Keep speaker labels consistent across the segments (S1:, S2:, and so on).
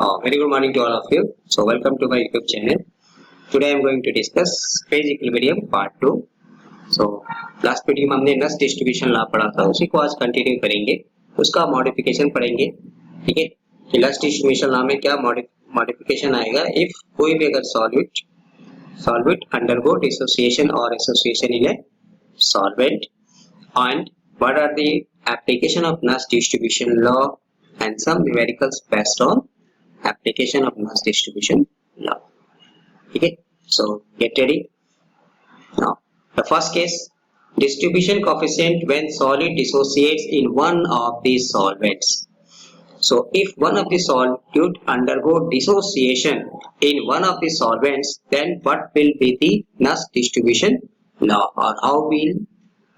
S1: Very good morning to all of you. So welcome to my YouTube channel. Today I am going to discuss phase equilibrium part 2. So last video में हमने नस distribution law पढ़ा था, उसी को आज continue करेंगे, उसका मॉडिफिकेशन पढ़ेंगे. ठीक है, नस डिस्ट्रीब्यूशन लॉ में क्या मॉडिफिकेशन आएगा इफ कोई भी अगर सॉल्वेंट अंडरगो डिसोसिएशन और association in a solvent and what are the application of Nash distribution law and some numericals based on application of Nash distribution law. Okay, so get ready. Now the first case, distribution coefficient when solid dissociates in one of the solvents. So if one of the solute undergo dissociation in one of the solvents, then what will be the Nash distribution law, or how will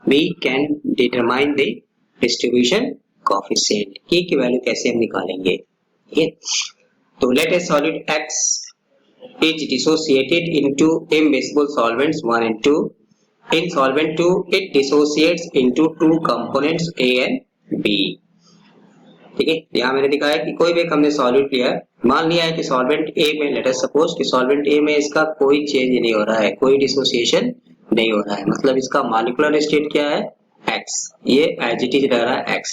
S1: we can determine the distribution coefficient. K की value कैसे हम निकालेंगे. ठीक है, तो let a solid X is dissociated into immiscible solvents 1 and 2. In solvent 2 it dissociates into two components A and B. ठीक है, यहाँ मैंने लिखा है कि कोई भी हमने सॉल्यूट लिया है, मान लिया है कि सॉल्वेंट A में, लेट अस सपोज कि सॉल्वेंट A में इसका कोई चेंज नहीं हो रहा है, कोई डिसोसिएशन नहीं हो रहा है, मतलब इसका मॉलिक्यूलर स्टेट क्या है X, ये एज इट इज रह रहा है X.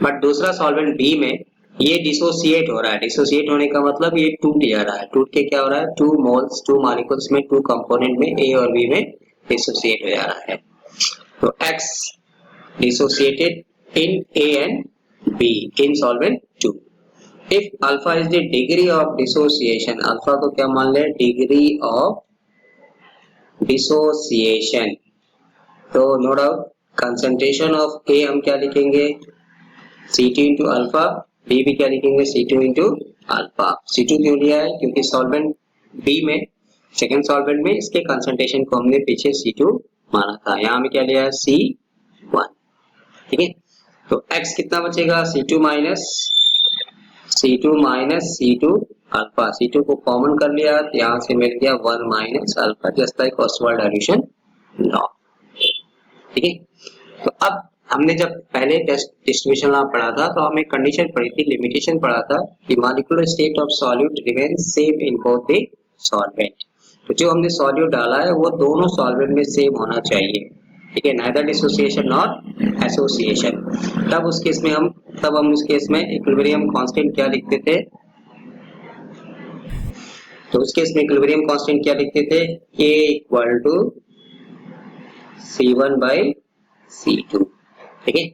S1: बट दूसरा सॉल्वेंट B में ये डिसोसिएट हो रहा है. डिसोसिएट होने का मतलब ये टूट जा रहा है. टूट के क्या हो रहा है, टू मोल्स, टू मॉलिक्यूल्स में, टू कंपोनेंट में A और B में डिसोसिएट हो जा रहा है. तो X dissociated in A and B in solvent 2. If alpha is the degree of dissociation, alpha को क्या मान ले, degree of dissociation, तो no doubt concentration of A हम क्या लिखेंगे, C2 into alpha, B भी क्या लिखेंगे, C2 into alpha. C2 क्यों लिया है, क्योंकि solvent B में, सेकेंड solvent में इसके concentration को हमने पीछे C2 माना था, यहाँ में क्या लिया है C1. ठीक है, तो x कितना बचेगा, C2 minus C2 alpha. C2 को कॉमन कर लिया तो यहाँ से मिल गया 1 minus alpha, just like Ostwald dilution law. ठीक है, तो अब हमने जब पहले डिस्ट्रीब्यूशन लॉ पढ़ा था तो हमें कंडीशन पढ़ी थी, लिमिटेशन पढ़ा था कि molecular state of solute remains same in both the solvent. तो जो हमने सॉल्यूट डाला है वो दोनों सॉल्वेंट में सेम होना चाहिए. ठीक है, नाइदर डिसोसिएशन नॉट एसोसिएशन. तब उस केस में इक्विलिब्रियम कांस्टेंट क्या लिखते थे, तो उस केस में इक्विलिब्रियम कांस्टेंट क्या लिखते थे, K equal to C1 by C2. ठीक है,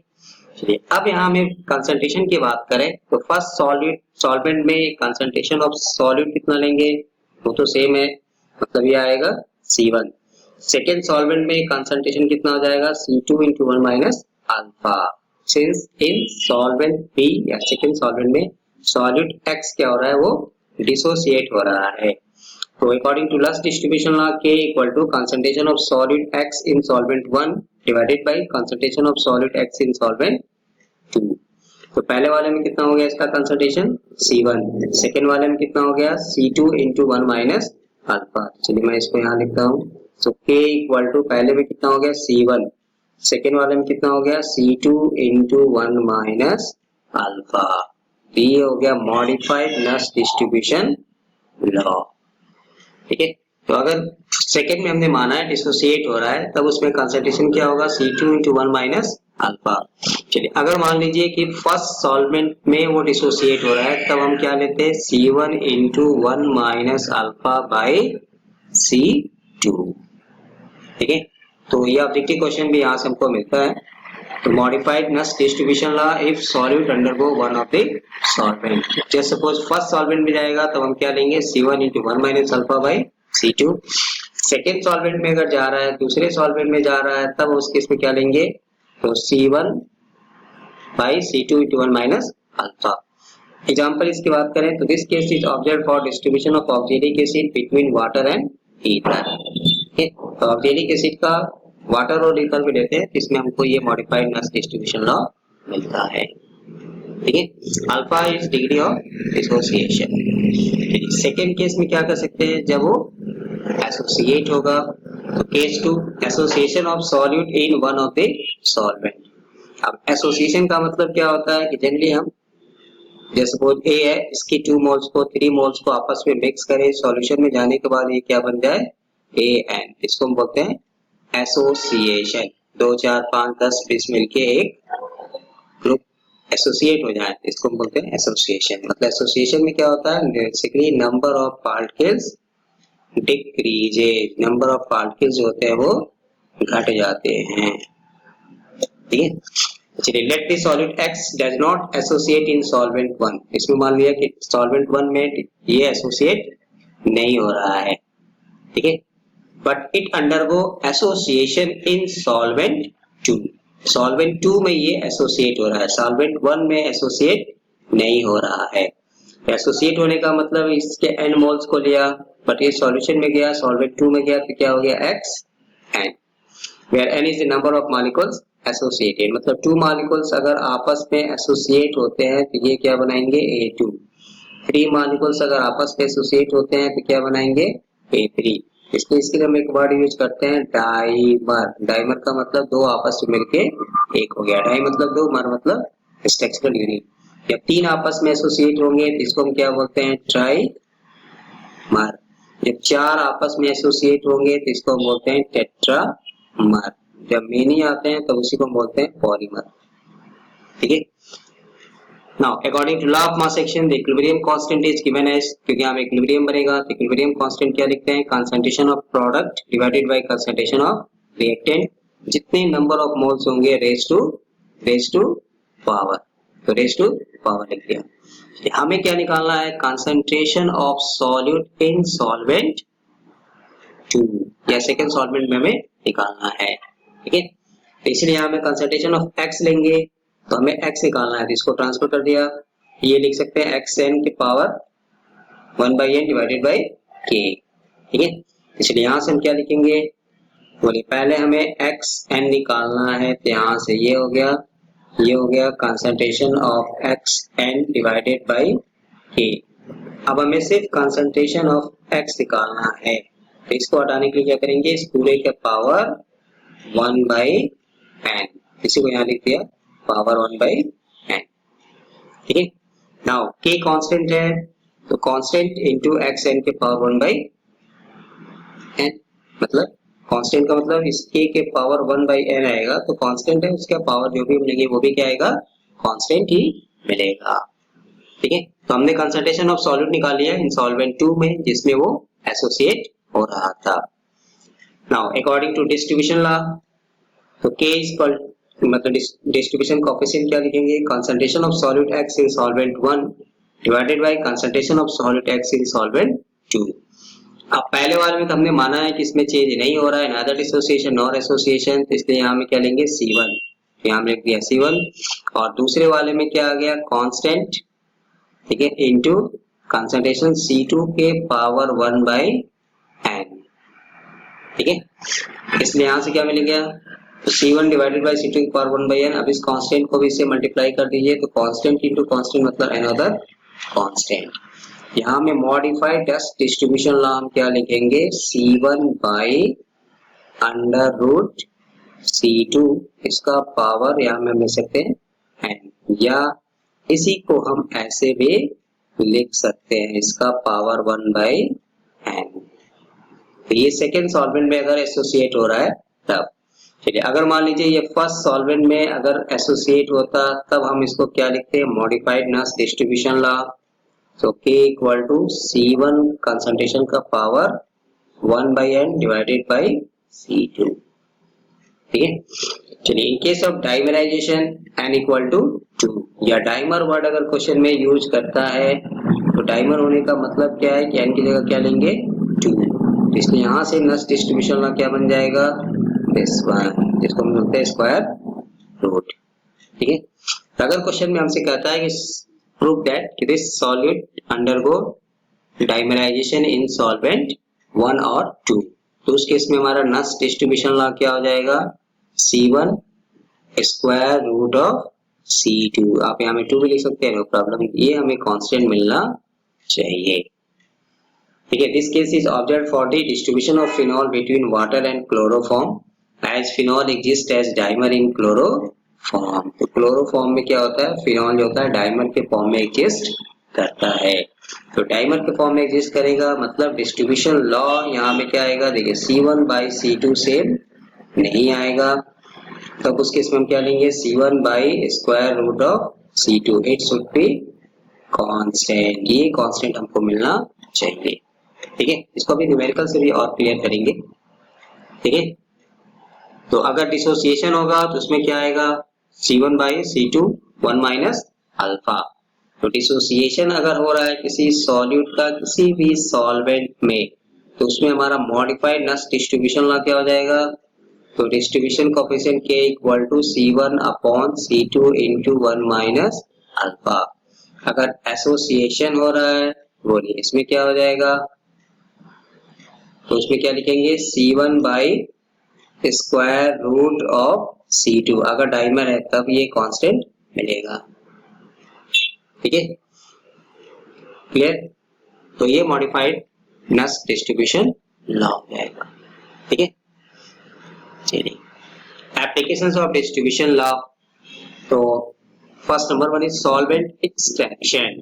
S1: चलिए अब यहाँ हमें कंसंट्रेशन की बात करें तो फर्स्ट सॉल्वेंट में कंसंट्रेशन ऑफ सॉल्यूट कितना लेंगे, वो तो सेम है, मतलब ये आएगा C1. सेकेंड सॉल्वेंट में कंसंट्रेशन कितना हो जाएगा, C2 into 1 minus alpha. Since in solvent B या सेकेंड सॉल्वेंट में सॉल्यूट X क्या हो रहा है, वो डिसोसिएट हो रहा है. तो अकॉर्डिंग टू लस distribution law, K equal to concentration of solute X in solvent 1 divided by concentration of solute X in solvent 2. तो पहले वाले में कितना हो गया इसका कंसंट्रेशन C1, सेकेंड वाले में कितना हो गया C2 into 1 माइनस अल्फा. चलिए मैं इसको यहाँ लिखता हूँ. तो K इक्वल टू पहले में कितना हो गया C1, सेकेंड वाले में कितना हो गया C2 into 1 माइनस अल्फा. ये हो गया मॉडिफाइड नस डिस्ट्रीब्यूशन लॉ. ठीक है, तो अगर सेकेंड में हमने माना है डिसोसिएट हो रहा है, तब उसमें कंसंट्रेशन क्या होगा, C2 into 1 माइनस अल्फा. चलिए अगर मान लीजिए कि फर्स्ट सॉल्वेंट में वो डिसोसिएट हो रहा है, तब हम क्या लेते हैं, C1 into 1 minus alpha by C2. ठीक है, तो ये ऑब्जेक्टिव क्वेश्चन भी यहाँ से हमको मिलता है. तो मॉडिफाइड नस distribution law if solute undergo one of the solvent. जैसे सपोज फर्स्ट सॉल्वेंट में जाएगा तब हम क्या लेंगे, C1 into 1 minus alpha by C2. Second solvent में अगर जा रहा है, दूसरे सॉल्वेंट में जा रहा है, तब उस केस में क्या लेंगे, तो C1 by C2 into 1 minus alpha. Example इसकी बात करें तो this case is observe for distribution of oxalic acid between water and ether. तो ऑक्जेलिक एसिड का वाटर और ईथर भी लेते हैं, इसमें हमको ये मॉडिफाइड नस डिस्ट्रीब्यूशन लॉ मिलता है. ठीक है, alpha is degree of dissociation. Second case में क्या कर सकते हैं, जब वो एसोसिएट होगा, तो case 2 association of solute in one of the solvent. अब एसोसिएशन का मतलब क्या होता है कि जनरली हम जैसे सपोज ए है, इसकी 2 मोल्स को 3 मोल्स को आपस में मिक्स करें, सॉल्यूशन में जाने के बाद ये क्या बन जाए AN, इसको हम बोलते हैं एसोसिएशन। 2 4 5 10 20 मिलके एक ग्रुप एसोसिएट हो जाए, इसको हम बोलते हैं एसोसिएशन। मतलब एसोसिएशन में क्या होता है, basically number of particles decreases, number of particles जो होते हैं वो घट जाते हैं। ठीक है, चलिए let the solid X does not associate in solvent 1, इसमें मान लिया कि सॉल्वेंट 1 में ये एसोसिएट नहीं हो रहा है, ठीक है, but it undergo association in solvent 2, solvent 2 में ये एसोसिएट हो रहा है, सॉल्वेंट 1 में एसोसिएट नहीं हो रहा है। एसोसिएट होने का मतलब इसके n मोल्स को लिया, बट ये सॉल्यूशन में गया, सॉल्वेंट 2 में गया, तो क्या हो गया X n, where n is the number of molecules associated, मतलब 2 molecules अगर आपस में एसोसिएट होते हैं तो ये क्या बनाएंगे A2, 3 molecules अगर आपस में एसोसिएट होते हैं तो क्या बनाएंगे A3। इसलिए इसके लिए हम एक वर्ड यूज करते हैं डाइमर। डाइमर का मतलब दो आपस में मिलके एक हो गया, डाई मतलब दो, मर मतलब स्ट्रक्चरल यूनिट। जब 3 आपस में एसोसिएट होंगे तो इसको हम क्या बोलते हैं ट्राइमर। जब 4 आपस में एसोसिएट होंगे तो इसको हम बोलते हैं टेट्रामर। जब मेनी आते हैं तो उसी को हम बोलते हैं पॉलीमर। ठीक है, now according to law of mass action the equilibrium constant is given as, क्योंकि हम इक्विलिब्रियम बनेगा तो इक्विलिब्रियम कांस्टेंट क्या लिखते हैं, concentration of product divided by concentration of reactant, जितने नंबर ऑफ मोल्स होंगे रेज टू पावर, तो रेज टू पावर लिख दिया। हमें क्या निकालना है, concentration of solute in solvent 2 या सेकंड सॉल्वेंट में हमें निकालना है। ठीक है, तो इसलिए यहाँ में कंसंट्रेशन ऑफ X लेंगे, तो हमें X निकालना है, तो इसको ट्रांसफर कर दिया, ये लिख सकते हैं XN की power 1/n divided bye K। ठीक है, इसलिए यहाँ से हम क्या लिखेंगे, बोलिए पहले हमें XN निकालना है, तो यहाँ से ये हो गया concentration of XN divided by K। अब हमें सिर्फ कंसंट्रेशन ऑफ X निकालना है, तो इसको हटाने के लिए क्या करेंगे, इस पूरे के पावर 1/n, इसी को यहाँ लिख दिया पावर 1/n। ठीक है, नाउ K कांस्टेंट है, तो कांस्टेंट इनटू XN के पावर 1/n, मतलब कांस्टेंट का मतलब इस K के पावर 1/n आएगा, तो कांस्टेंट है, उसका पावर जो भी मिलेगी वो भी क्या आएगा, कांस्टेंट ही मिलेगा। ठीक है, तो हमने कंसंट्रेशन ऑफ सॉल्यूट निकाल लिया इन सॉल्वेंट 2 में, जिसमें वो एसोसिएट हो रहा था। Now according to distribution law, तो K इक्वल मतलब डिस्ट्रीब्यूशन कोएफिशिएंट क्या लिखेंगे, concentration of solute X in solvent 1 divided by concentration of solute X in solvent 2। अब पहले वाले में तो हमने माना है कि इसमें चेंज नहीं हो रहा है, नादर डिसोसिएशन नॉर एसोसिएशन, तो इसलिए यहाँ में क्या लेंगे C1, यहाँ में लिख दिया C1, और दूसरे वाले में क्या आ गया कांस्टेंट, ठीक है, इनटू कंसंट्रेशन C2 के पावर 1/n। ठीक है, इसलिए यहाँ से क्या मिल गया, तो C1 डिवाइडेड बाय C2 की पावर 1/n। अब इस कांस्टेंट को भी इससे मल्टीप्लाई कर दीजिए, तो कांस्टेंट इनटू कांस्टेंट मतलब अनदर कांस्टेंट। यहाँ में मॉडिफाइड डस्ट डिस्ट्रीब्यूशन लॉ हम क्या लिखेंगे, C1 by under root C2, इसका पावर यहाँ में मिल सकते हैं n, या इसी को हम ऐसे भी लिख सकते हैं, इसका पावर 1/n। तो ये सेकेंड सॉल्वेंट में अगर एसोसिएट हो रहा है तब। चलिए, अगर मान लीजिए ये फर्स्ट सॉल्वेंट में अगर एसोसिएट होता तब हम इसको क्या लिखते हैं, मॉडिफाइड नस डिस्ट्रीब्यूशन लॉ, तो K equal to C1 concentration का power 1/n divided by C2। ठीक है, चलिए in case of dimerization n equal to 2, या डाइमर वर्ड अगर क्वेश्चन में यूज करता है तो डाइमर होने का मतलब क्या है कि n की जगह क्या लेंगे 2, इसलिए यहाँ से नस डिस्ट्रीब्यूशन लॉ क्या बन जाएगा, दिस वन, जिसको हम बोलते हैं स्क्वायर रूट। ठीक है, तो अगर क्वेश्चन में हमसे कहता है कि prove that this solute undergo dimerisation in solvent 1 और 2, तो उस केस में हमारा नस डिस्ट्रीब्यूशन लॉ क्या हो जाएगा, C1 square root of C2, आप यहाँ में 2 भी लिख सकते हैं, नो प्रॉब्लम, ये हमें कांस्टेंट मिलना चाहिए। ठीक है, this case is observed for the distribution of phenol between water and chloroform, as phenol exist as dimer in chloroform. Form. तो क्लोरोफॉर्म में क्या होता है, फिनॉल जो होता है डाइमर के फॉर्म में एग्जिस्ट करता है। तो डाइमर के फॉर्म में एग्जिस्ट करेगा मतलब डिस्ट्रीब्यूशन लॉ यहाँ में क्या आएगा, देखिए C1 by C2 सेम नहीं आएगा, तब उस केस में हम क्या लेंगे, C1 by square root of C2, it should be constant, ये कांस्टेंट हमको मिलना चाहिए। ठीक है, इसको भी न्यूमेरिकल से भी और क्लियर करेंगे। ठीक है, तो अगर डिसोसिएशन होगा तो उसमें क्या आएगा, C1 by C2 1 minus alpha. तो डिसोसिएशन अगर हो रहा है किसी सॉल्यूट का किसी भी सॉल्वेंट में, तो उसमें हमारा मॉडिफाइड नस डिस्ट्रीब्यूशन लॉ क्या हो जाएगा, तो distribution coefficient K equal to C1 upon C2 into 1 minus alpha. अगर एसोसिएशन हो रहा है बोलिए इसमें क्या हो जाएगा, तो उसमें क्या लिखेंगे, C1 by square root of C2, अगर डाइमर है तब ये कांस्टेंट मिलेगा। ठीक है, क्लियर। तो ये मॉडिफाइड नस डिस्ट्रीब्यूशन लॉ हो जाएगा। ठीक है, चलिए एप्लीकेशंस ऑफ डिस्ट्रीब्यूशन लॉ। तो first number one is solvent extraction.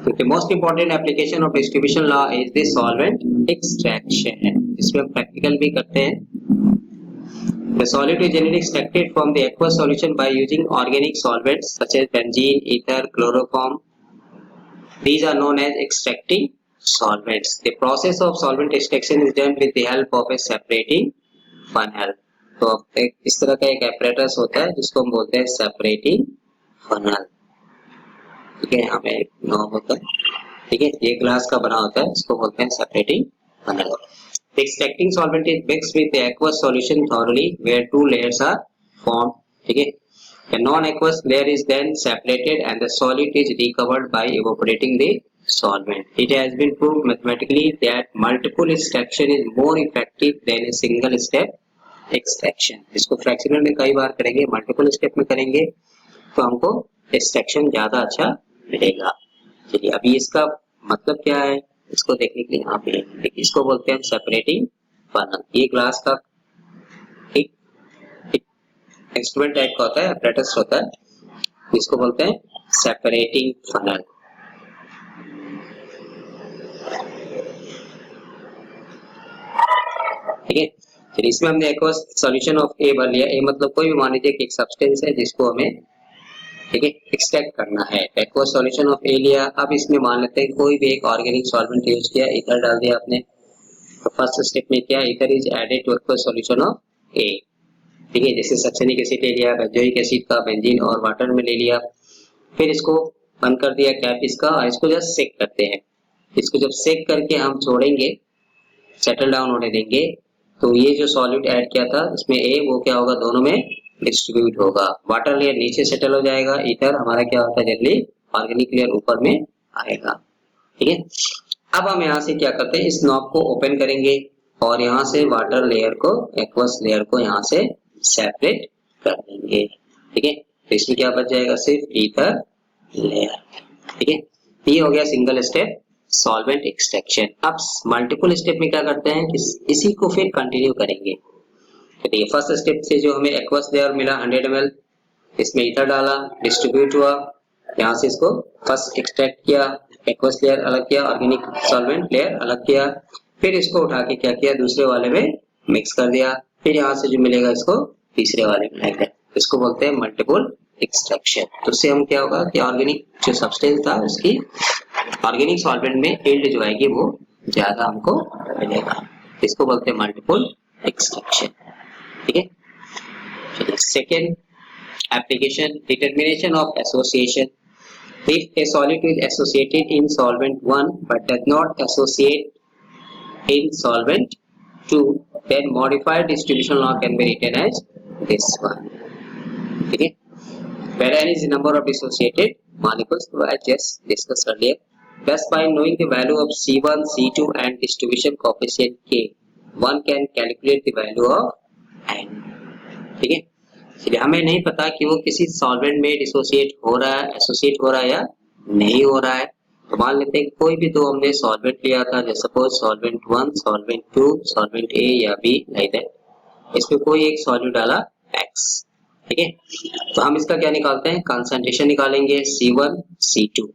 S1: तो most important application of distribution law is the solvent extraction. इसमें हम प्रैक्टिकल भी करते हैं। The solid is generally extracted from the aqueous solution by using organic solvents such as benzene, ether, chloroform. These are known as extracting solvents. The process of solvent extraction is done with the help of a separating funnel. तो एक इस तरह का एक apparatus होता है जिसको हम बोलते हैं separating funnel. ठीक है, हमें नॉब होता है, ठीक है, ये ग्लास का बना होता है, इसको बोलते हैं separating funnel. The extracting solvent is mixed with the aqueous solution thoroughly where two layers are formed. ठीक है, the non-aqueous layer is then separated and the solid is recovered by evaporating the solvent. It has been proved mathematically that multiple extraction is more effective than a single step extraction. इसको fractional में कई बार करेंगे, multiple step में करेंगे तो हमको extraction ज्यादा अच्छा मिलेगा। चलिए अभी इसका मतलब क्या है इसको देखने के लिए यहाँ पे इसको बोलते हैं सेपरेटिंग फनल। ये ग्लास का एक इंस्ट्रूमेंट टाइप का होता है, apparatus होता है, इसको बोलते हैं सेपरेटिंग फनल। ठीक है, फिर इसमें हमने एक्वस सॉल्यूशन ऑफ ए भर लिया। ए मतलब कोई भी मान लीजिए कि एक सब्सटेंस है जिसको हमें ठीक है एक्सट्रैक्ट करना है, एक्वस सॉल्यूशन ऑफ ए लिया। अब इसमें मान लेते हैं कोई भी एक ऑर्गेनिक सॉल्वेंट यूज किया, ईथर डाल दिया आपने। तो फर्स्ट स्टेप में क्या, ether is added to aqueous solution of A. ठीक है, जैसे सक्सेनिक एसिड ले लिया, बेंजोइक एसिड का बेंजीन और वाटर में ले लिया, फिर इसको बंद कर दिया कैप इसका और इसको जस्ट सेक करते हैं। इसको जब सेक करके हम छोड़ेंगे, सेटल डाउन होने देंगे, तो ये जो सॉल्यूट ऐड किया था इसमें ए वो क्या होगा, दोनों में डिस्ट्रीब्यूट होगा। वाटर लेयर नीचे सेटल हो जाएगा, ईथर हमारा क्या होता है जनरली ऑर्गेनिक लेयर ऊपर में आएगा। ठीक है, अब हम यहाँ से क्या करते हैं, इस नॉब को ओपन करेंगे और यहाँ से वाटर लेयर को एक्वस लेयर को यहाँ से सेपरेट कर देंगे। ठीक है, तो इसमें क्या बच जाएगा, सिर्फ ईथर लेयर। ठीक है, ये हो गया सिंगल स्टेप सॉल्वेंट एक्सट्रैक्शन। अब मल्टीपल स्टेप में क्या करते हैं, इसी को फिर कंटिन्यू करेंगे। देखिए फर्स्ट स्टेप से जो हमें एक्वस लेयर मिला 100 ml, इसमें ईथर डाला, डिस्ट्रीब्यूट हुआ, यहाँ से इसको फर्स्ट एक्सट्रैक्ट किया, एक्वस लेयर अलग किया, ऑर्गेनिक सॉल्वेंट लेयर अलग किया, फिर इसको उठा के क्या किया, दूसरे वाले में मिक्स कर दिया, फिर यहाँ से जो मिलेगा इसको तीसरे वाले में लाएगा। इसको बोलते हैं मल्टीपल एक्सट्रैक्शन। तो उससे हम क्या होगा कि ऑर्गेनिक जो सब्सटेंस था उसकी ऑर्गेनिक सॉल्वेंट में यील्ड जो आएगी वो ज्यादा हमको मिलेगा। इसको बोलते हैं मल्टीपल एक्सट्रैक्शन। ठीक है, चलिए second application, determination of association. If a solid is associated in solvent 1 but does not associate in solvent 2, then modified distribution law can be written as this one. ठीक है, where n is the number of dissociated molecules, I just discussed earlier. Thus, by knowing the value of C1, C2 and distribution coefficient K, one can calculate the value of n. ठीक है, इसलिए हमें नहीं पता कि वो किसी solvent में डिसोसिएट हो रहा है, एसोसिएट हो रहा है या नहीं हो रहा है। तो मान लेते हैं कोई भी दो हमने सॉल्वेंट लिया था, जैसे सपोज सॉल्वेंट 1, सॉल्वेंट 2, सॉल्वेंट ए या बी लाइक दैट। इसमें कोई एक सॉल्यूट डाला X, ठीक है। तो हम इसका क्या निकालते हैं, कंसंट्रेशन निकालेंगे C1 C2।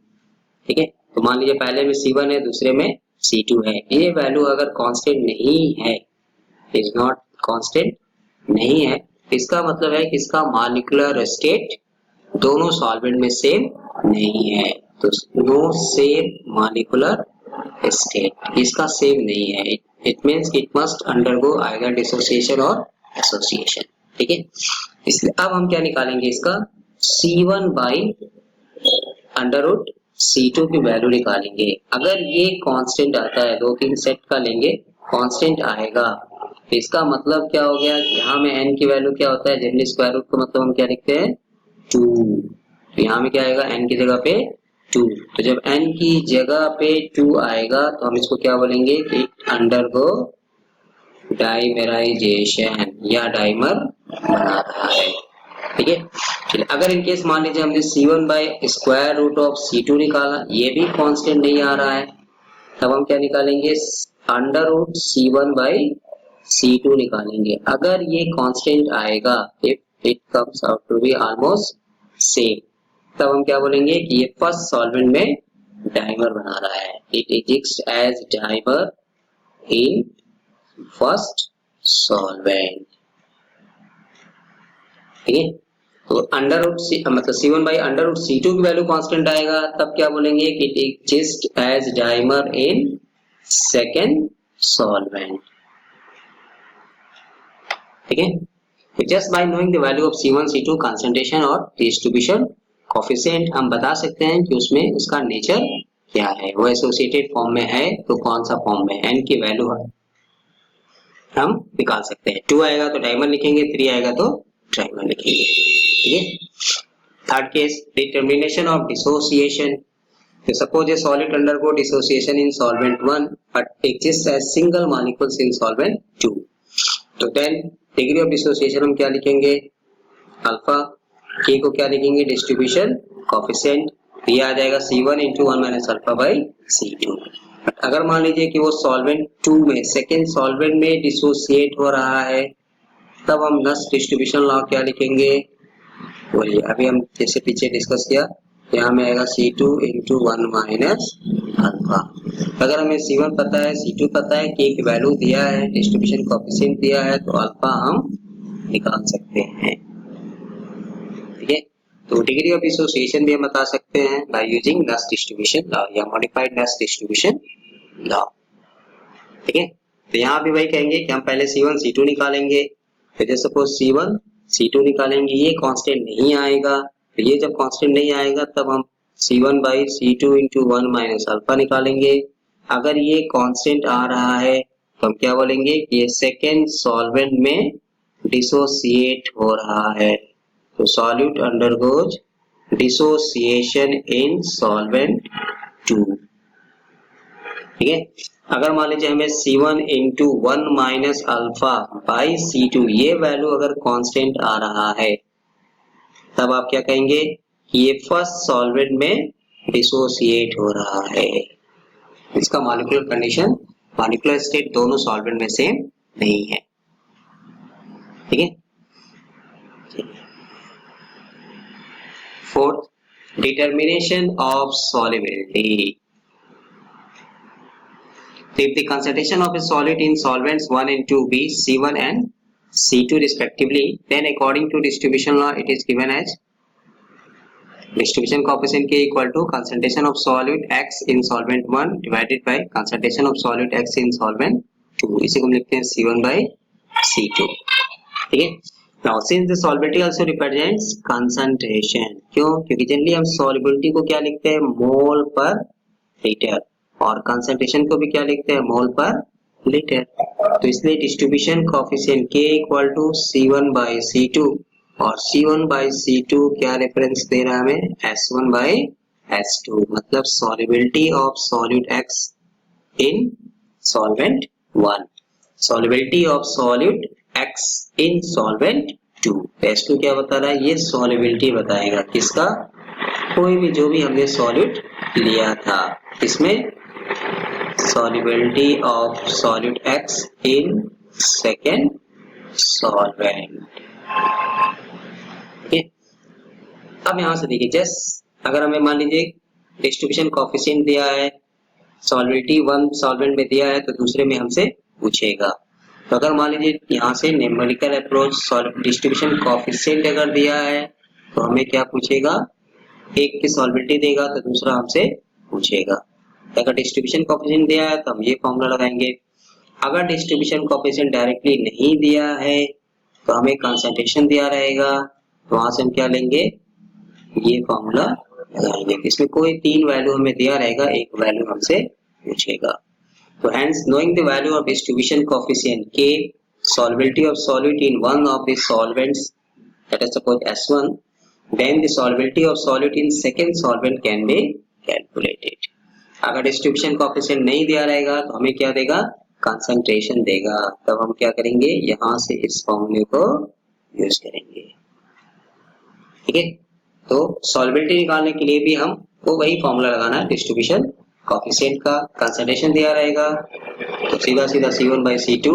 S1: ठीक है, तो मान लीजिए पहले में C1 है, दूसरे में C2 है। ये वैल्यू अगर कांस्टेंट नहीं है, इज नॉट कांस्टेंट नहीं है, इसका मतलब है कि इसका मॉलिक्यूलर स्टेट दोनों सॉल्वेंट में सेम नहीं है। तो नो सेम मॉलिक्यूलर स्टेट, इसका सेम नहीं है। It means it must undergo either dissociation और एसोसिएशन। ठीक है, इसलिए अब हम क्या निकालेंगे, इसका C1 by under root C2 की वैल्यू निकालेंगे। अगर ये कांस्टेंट आता है, 2-3 सेट का लेंगे, कांस्टेंट आएगा, तो इसका मतलब क्या हो गया कि यहाँ में n की वैल्यू क्या होता है, जनरली स्क्वायर रूट का मतलब हम क्या लिखते हैं 2। तो यहाँ में क्या आएगा, n की जगह पे 2। तो जब n की जगह पे 2 आएगा तो हम इसको क्या बोलेंगे कि अंडरगो डाइमेराइजेशन या डाइमर बना रहा है। ठीक है, चलिए अगर इनकेस मान लीजिए हमने C1 by square root of C2 निकाला, ये भी कांस्टेंट नहीं आ रहा है, तब हम क्या निकालेंगे, under root C1 by C2 निकालेंगे। अगर ये कांस्टेंट आएगा, if it comes out to be almost same, तब हम क्या बोलेंगे कि ये फर्स्ट सॉल्वेंट में डाइमर बना रहा है, it exist as dimer in first solvent. ठीक है, तो अंडर रूट मतलब C1 by under root C2 की वैल्यू कांस्टेंट आएगा, तब क्या बोलेंगे कि it exist as dimer in second solvent. ठीक है, just by knowing the value of C1 C2 concentration और डिस्ट्रीब्यूशन कोफिशिएंट हम बता सकते हैं कि उसमें उसका नेचर क्या है। वो एसोसिएटेड फॉर्म में है तो कौन सा फॉर्म में, n की वैल्यू हम निकाल सकते हैं। 2 आएगा तो डाइमर लिखेंगे, 3 आएगा तो ट्राइमर लिखेंगे। ठीक है, third case, determination of dissociation. Suppose a solid undergo dissociation in solvent 1 but exists as single molecules in solvent 2. तो then degree of dissociation हम क्या लिखेंगे, अल्फा, k को क्या लिखेंगे, डिस्ट्रीब्यूशन कोफिशिएंट, ये आ जाएगा C1 into 1 minus alpha by C2। अगर मान लीजिए कि वो सॉल्वेंट 2 में सेकेंड सॉल्वेंट में डिसोसिएट हो रहा है, तब हम नस डिस्ट्रीब्यूशन लॉ क्या लिखेंगे, बोलिए, अभी हम जैसे पीछे डिस्कस किया, यहाँ में आएगा C2 into 1 minus अल्फा। अगर हमें C1 पता है, C2 पता है, K की वैल्यू दिया है, डिस्ट्रीब्यूशन कोएफिशिएंट दिया है, तो अल्फा हम निकाल सकते हैं। ठीक है, तो डिग्री ऑफ डिसोसिएशन भी हम बता सकते हैं बाय यूजिंग नस डिस्ट्रीब्यूशन लॉ या मॉडिफाइड नस डिस्ट्रीब्यूशन लॉ। ठीक है, तो यहाँ भी वही कहेंगे कि हम पहले C1 C2 निकालेंगे, फिर सपोज C1 C2 निकालेंगे, ये कांस्टेंट नहीं आएगा, तो ये जब कांस्टेंट नहीं आएगा तब हम C1 by C2 into 1 minus alpha निकालेंगे। अगर ये कांस्टेंट आ रहा है तो हम क्या बोलेंगे कि ये सेकेंड सॉल्वेंट में डिसोसिएट हो रहा है, तो solute undergoes dissociation in solvent 2। ठीक है, अगर मान लीजिए हमें C1 into 1 minus alpha by C2 ये वैल्यू अगर कांस्टेंट आ रहा है, तब आप क्या कहेंगे कि ये फर्स्ट सॉल्वेंट में डिसोसिएट हो रहा है। इसका मॉलिक्यूलर कंडीशन, मॉलिक्यूलर स्टेट दोनों सॉल्वेंट में सेम नहीं है। ठीक है, fourth, determination of solubility. If the concentration of a solid in solvents 1 and 2 be C1 and C2 respectively, then according to distribution law it is given as distribution coefficient K equal to concentration of solute X in solvent 1 divided by concentration of solute X in solvent 2। इसी को हम लिखते हैं C1 by C2। ठीक है, now since the solubility also represents concentration, क्यों, क्योंकि generally हम solubility को क्या लिखते हैं, मोल पर लीटर, और कंसंट्रेशन को भी क्या लिखते हैं, मोल पर लीटर। तो इसलिए distribution coefficient K equal to C1 by C2, और C1 बाई C2 क्या रेफरेंस दे रहा है हमें, S1 बाई S2, मतलब solubility of solute X in solvent 1, solubility of solute X in solvent 2। S2 क्या बता रहा है, ये सॉल्युबिलिटी बताएगा किसका, कोई भी जो भी हमने सॉल्यूट लिया था, इसमें solubility of solute X in second solvent। ठीक है। अब यहाँ से देखिए, जस्ट अगर हमें मान लीजिए डिस्ट्रीब्यूशन कोएफिशिएंट दिया है, सॉल्वेबिलिटी वन सॉल्वेंट में दिया है तो दूसरे में हमसे पूछेगा। तो अगर मान लीजिए यहाँ से न्यूमेरिकल अप्रोच डिस्ट्रीब्यूशन कोएफिशिएंट अगर दिया है तो हमें क्या पूछेगा, एक की सॉल्वेबिलिटी देगा तो दूसरा हमसे पूछेगा। अगर डिस्ट्रीब्यूशन कोएफिशिएंट दिया है तो हम ये फॉर्मूला लगाएंगे। अगर डिस्ट्रीब्यूशन कोएफिशिएंट डायरेक्टली नहीं दिया है तो हमें कंसंट्रेशन दिया रहेगा, तो वहां से हम क्या लेंगे, ये फॉर्मूला लगाएंगे। इसमें कोई तीन वैल्यू हमें दिया रहेगा, एक वैल्यू हमसे पूछेगा। तो hence knowing the value of distribution coefficient K, solubility of solute in one of the solvents, let us suppose S1, then the solubility of solute in second solvent can be calculated. अगर distribution coefficient नहीं दिया रहेगा तो हमें क्या देगा, concentration देगा। तब हम क्या करेंगे, यहाँ से इस फॉर्मूले को यूज करेंगे। ठीक है, तो सॉल्वेबिलिटी निकालने के लिए भी हमको वही फॉर्मूला लगाना है, डिस्ट्रीब्यूशन कोएफिशिएंट का। कंसंट्रेशन दिया रहेगा तो सीधा सीधा C1 by C2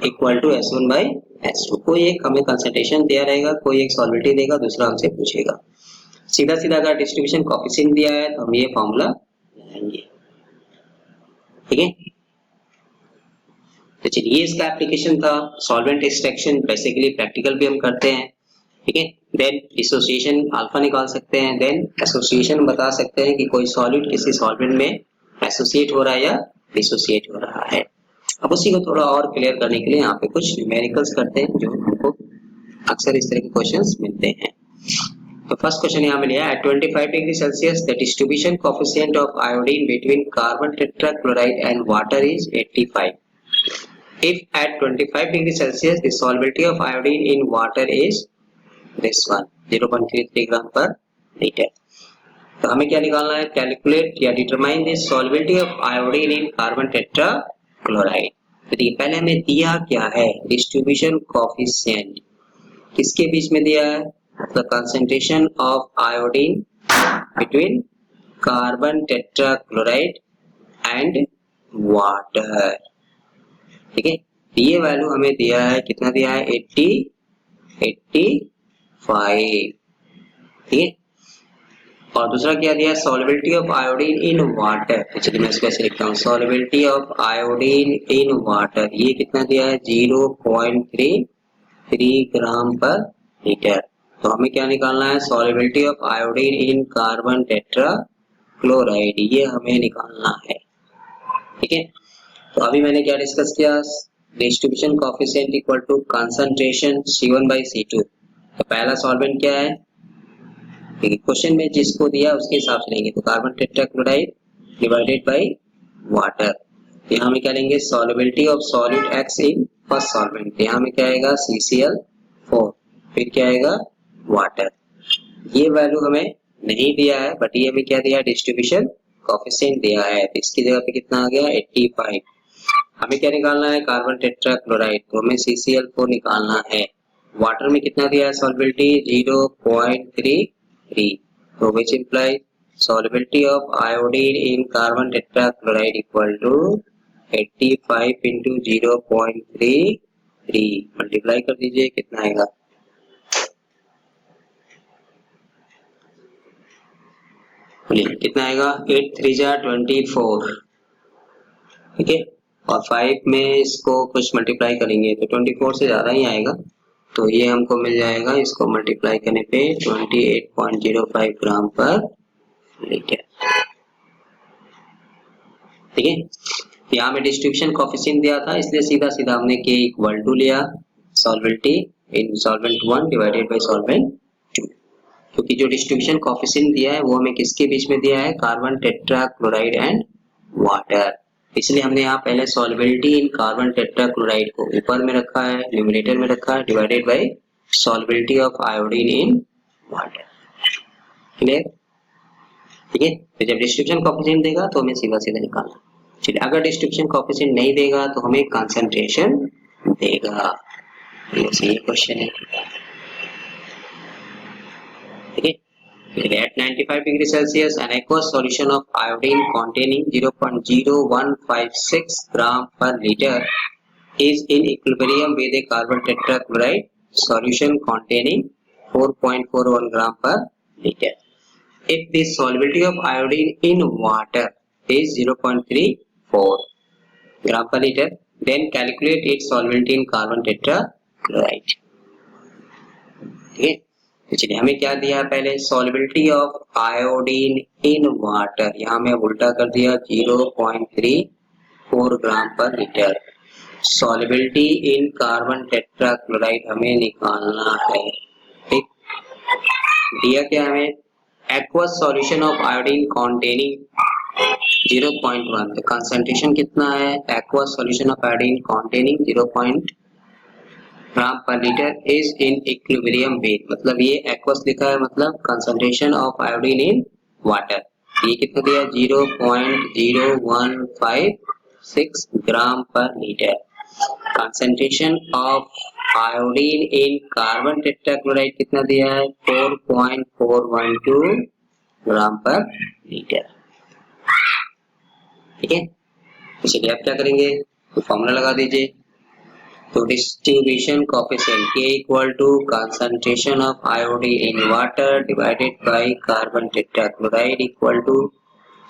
S1: equal to S1 by S2। कोई एक हमें कंसंट्रेशन दिया रहेगा, कोई एक सॉल्वेबिलिटी देगा, दूसरा हमसे पूछेगा। सीधा सीधा अगर डिस्ट्रीब्यूशन कोएफिशिएंट दिया है तो हम ये फॉर्मूला लगाएंगे। ठीक है, तो चलिए ये इसका एप्लीकेशन था। सॉल्वेंट एक्सट्रैक्शन बेसिकली प्रैक्टिकल भी हम करते हैं। ठीक है, देन डिसोसिएशन अल्फा निकाल सकते हैं, देन एसोसिएशन बता सकते हैं कि कोई सॉलिड किसी सॉल्वेंट में एसोसिएट हो रहा है या डिसोसिएट हो रहा है। अब उसी को थोड़ा और क्लियर करने के लिए यहाँ पे कुछ न्यूमेरिकल्स करते हैं, जो हमको अक्सर इस तरह के क्वेश्चंस मिलते हैं। तो फर्स्ट क्वेश्चन यहाँ मिला है, 25 degree Celsius the distribution coefficient of iodine between carbon tetrachloride and water is 85। If at 25 degree Celsius the solubility of iodine in water is this one 0.33 ग्राम पर लीटर। तो हमें क्या निकालना है, कैलकुलेट या determine the solubility of iodine in carbon tetrachloride. तो देखिए पहले हमें दिया क्या है, डिस्ट्रीब्यूशन कोएफिशिएंट किसके बीच में दिया है, the concentration of iodine between carbon tetrachloride and water. ठीक है, ये वैल्यू हमें दिया है, कितना दिया है, 85। ठीक है, और दूसरा क्या दिया है, solubility of iodine in water. तो चलिए मैं इसको ऐसे लिखता हूँ, solubility of iodine in water, ये कितना दिया है, 0.33 ग्राम पर लीटर। तो हमें क्या निकालना है, solubility of iodine in carbon tetrachloride, ये हमें निकालना है। ठीक है, तो अभी मैंने क्या डिस्कस किया, distribution coefficient equal to concentration C1 by C2। तो पहला सॉल्वेंट क्या है, क्वेश्चन में जिसको दिया उसके हिसाब से लेंगे, तो carbon tetrachloride divided by water. यहाँ में क्या लेंगे, solubility of solute X in first solvent, यहाँ में क्या आएगा CCl4, फिर क्या आएगा वाटर। ये वैल्यू हमें नहीं दिया है, बट ये हमें क्या दिया है, डिस्ट्रीब्यूशन कोएफिशिएंट दिया है। तो इसकी जगह पे कितना आ गया, 85। हमें क्या निकालना है, कार्बन टेट्राक्लोराइड, तो हमें CCl4 निकालना है। वाटर में कितना दिया है, सॉल्युबिलिटी 0.33, तो which implies solubility of iodine in carbon tetrachloride equal to 85 into 0.33, multiply कर दीजिए, कितना आएगा, कितना आएगा, 8 3 जा 24। ठीक है, और 5 में इसको कुछ मल्टीप्लाई करेंगे तो 24 से ज्यादा ही आएगा, तो ये हमको मिल जाएगा, इसको मल्टीप्लाई करने पे 28.05 ग्राम पर लीटर। ठीक है, यहाँ में डिस्ट्रीब्यूशन कोएफिशिएंट दिया था, इसलिए सीधा सीधा हमने K इक्वल टू लिया solubility in solvent 1 divided by solvent 2, क्योंकि जो डिस्ट्रीब्यूशन कोएफिशिएंट दिया है वो हमें किसके बीच में दिया है, कार्बन टेट्राक्लोराइड एंड वाटर। इसलिए हमने यहाँ पहले सॉल्युबिलिटी इन कार्बन टेट्राक्लोराइड को ऊपर में रखा है, न्यूमरेटर में रखा है, divided by solubility of iodine in water. Clear? ठीक है, तो जब डिस्ट्रीब्यूशन कोएफिशिएंट देगा तो हमें सीधा सीधा निकालना। चलिए, अगर डिस्ट्रीब्यूशन कोएफिशिएंट नहीं देगा तो हमें कंसंट्रेशन देगा। ये क्वेश्चन है। ठीक है, at 95 degree Celsius, an aqueous solution of iodine containing 0.0156 gram per liter is in equilibrium with a carbon tetrachloride solution containing 4.41 ग्राम पर litre. If the solubility of iodine in water is 0.34 gram per liter, then calculate its solubility in carbon tetrachloride। ठीक है, तो चलिए हमें क्या दिया है पहले, solubility of iodine in water, यहाँ मैं उल्टा कर दिया 0.34 ग्राम पर litre. solubility in carbon tetrachloride हमें निकालना है। ठीक, दिया क्या हमें, aqueous solution of iodine containing 0.1, तो कंसंट्रेशन कितना है, aqueous solution of iodine containing 0.1 ग्राम पर litre is in equilibrium with, मतलब ये aqueous लिखा है मतलब concentration of iodine in water, ये कितना दिया 0.0156 ग्राम पर litre. Concentration of iodine in carbon tetrachloride कितना दिया है 4.412 ग्राम पर लीटर। ठीक है, तो चलिए आप क्या करेंगे, तो फॉर्मूला लगा दीजिए। तो distribution coefficient K equal to concentration of iodine in water divided by carbon tetrachloride equal to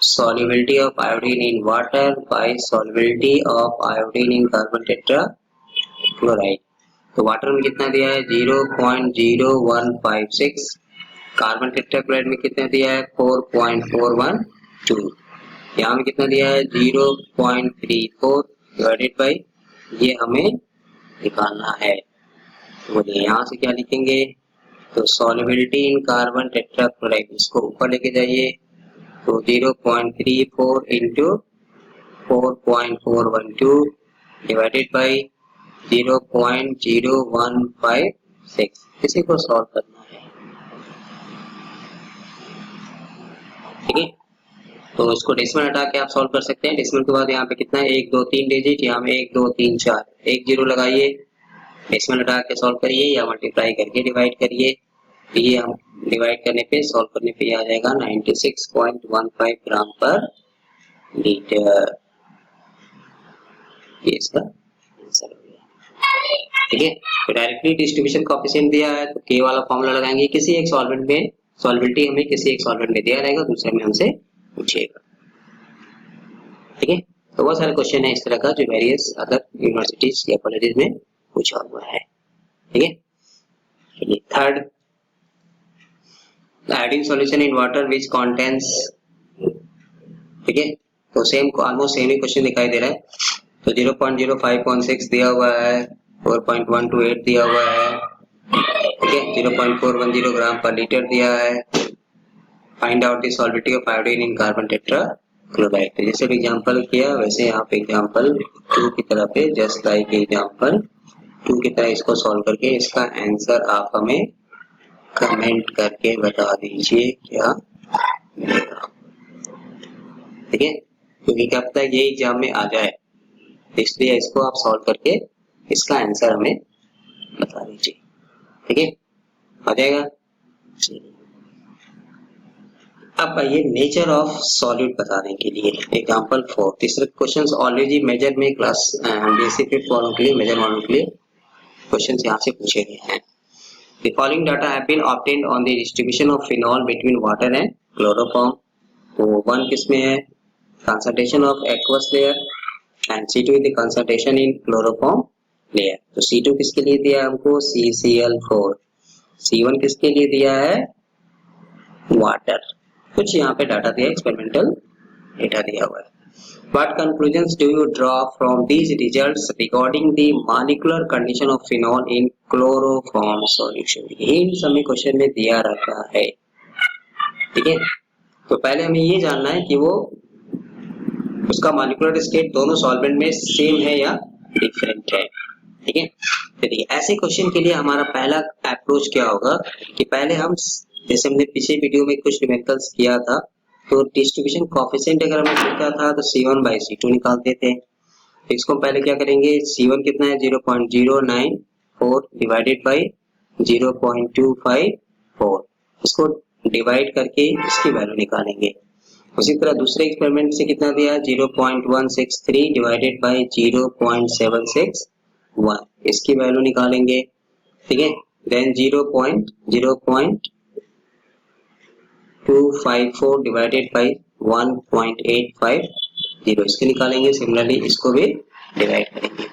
S1: solubility of iodine in water by solubility of iodine in carbon tetrachloride। तो वाटर में कितना दिया है 0.0156, कार्बन टेट्राक्लोराइड में कितना दिया है 4.412, यहाँ में कितना दिया है 0.34 डिवाइडेड बाई, ये हमें निकालना है। बोलिए यहाँ से क्या लिखेंगे, तो solubility in carbon tetrachloride, इसको ऊपर लेके जाइए, तो 0.34 इंटू 4.412 डिवाइडेड बाई 0.0156, इसी को सॉल्व करना है। ठीक है, तो इसको डेसिमल हटा के आप सॉल्व कर सकते हैं। डेसिमल के बाद यहाँ पे कितना है 1 2 3 डिजिट, यहाँ में 1 2 3 4, एक जीरो लगाइए, डेसिमल हटा के सॉल्व करिए या मल्टीप्लाई करके डिवाइड करिए, ये हम डिवाइड करने पे सॉल्व करने पे आ जाएगा 96.15 ग्राम पर लीटर, ये इसका आंसर हो गया। ठीक है, तो डायरेक्टली डिस्ट्रीब्यूशन कोएफिशिएंट दिया है तो के वाला फॉर्मूला लगाएंगे, किसी एक सॉल्वेंट में सॉल्बिलिटी हमें किसी एक सॉल्वेंट में दिया रहेगा, दूसरे में हमसे पूछेगा। ठीक है, तो बहुत सारे क्वेश्चन है इस तरह का जो वेरियस अदर यूनिवर्सिटीज या कॉलेजेस में पूछा हुआ है। ठीक है, चलिए third, iodine solution in water which contains, ठीक है, तो सेम ऑलमोस्ट सेम ही क्वेश्चन दिखाई दे रहा है। तो 0.0516 दिया हुआ है, 4.128 दिया हुआ है, ठीक है, 0.410 ग्राम पर लीटर दिया है। Find out the solubility of iodine in carbon tetrachloride. तो जैसे एग्जांपल किया वैसे यहाँ पे एग्जांपल 2 की तरह पे जस्ट लाइक एग्जांपल 2 की तरह इसको सॉल्व करके इसका आंसर आप हमें कमेंट करके बता दीजिए क्या मिलेगा। ठीक है, क्योंकि क्या पता है ये एग्जाम में आ जाए, इसलिए इसको आप सॉल्व करके इसका आंसर हमें बता दीजिए। ठीक है, आ जाएगा। अब आइए नेचर ऑफ सॉलिड बताने के लिए एग्जांपल 4, तीसरे क्वेश्चन ऑलरेडी मेजर में क्लास बेसिक फॉर्म के लिए मेजर मॉडल के लिए क्वेश्चन यहाँ से पूछे गए हैं। The following data have been obtained on the distribution of phenol between water and chloroform। तो 1 किसमें है concentration of aqueous layer and C2 is the concentration in chloroform layer। तो C2 किसके लिए दिया हमको CCl4, C1 किसके लिए दिया है वाटर। कुछ यहाँ पे डाटा दिया, एक्सपेरिमेंटल डेटा दिया हुआ है। What conclusions do you draw from these results regarding the molecular condition of phenol in chloroform solution। इन सभी क्वेश्चन में दिया रहता है। ठीक है, तो पहले हमें ये जानना है कि वो उसका मॉलिक्यूलर स्टेट दोनों सॉल्वेंट में सेम है या डिफरेंट है। ठीक है, तो देखिए ऐसे क्वेश्चन के लिए हमारा पहला अप्रोच क्या होगा कि पहले हम, जैसे हमने पिछले वीडियो में कुछ न्यूमेरिकल्स किया था, तो डिस्ट्रीब्यूशन कोएफिशिएंट अगर हमें पूछा था तो C1/C2 निकालते थे। इसको पहले क्या करेंगे, C1 कितना है 0.094 डिवाइडेड बाई 0.254, इसको डिवाइड करके इसकी वैल्यू निकालेंगे। उसी तरह दूसरे एक्सपेरिमेंट से कितना दिया 0.163 डिवाइडेड बाई 0.761, इसकी वैल्यू निकालेंगे। ठीक है, देन 0.254 डिवाइडेड बाई 1.850 इसके निकालेंगे। सिमिलरली इसको भी डिवाइड करेंगे।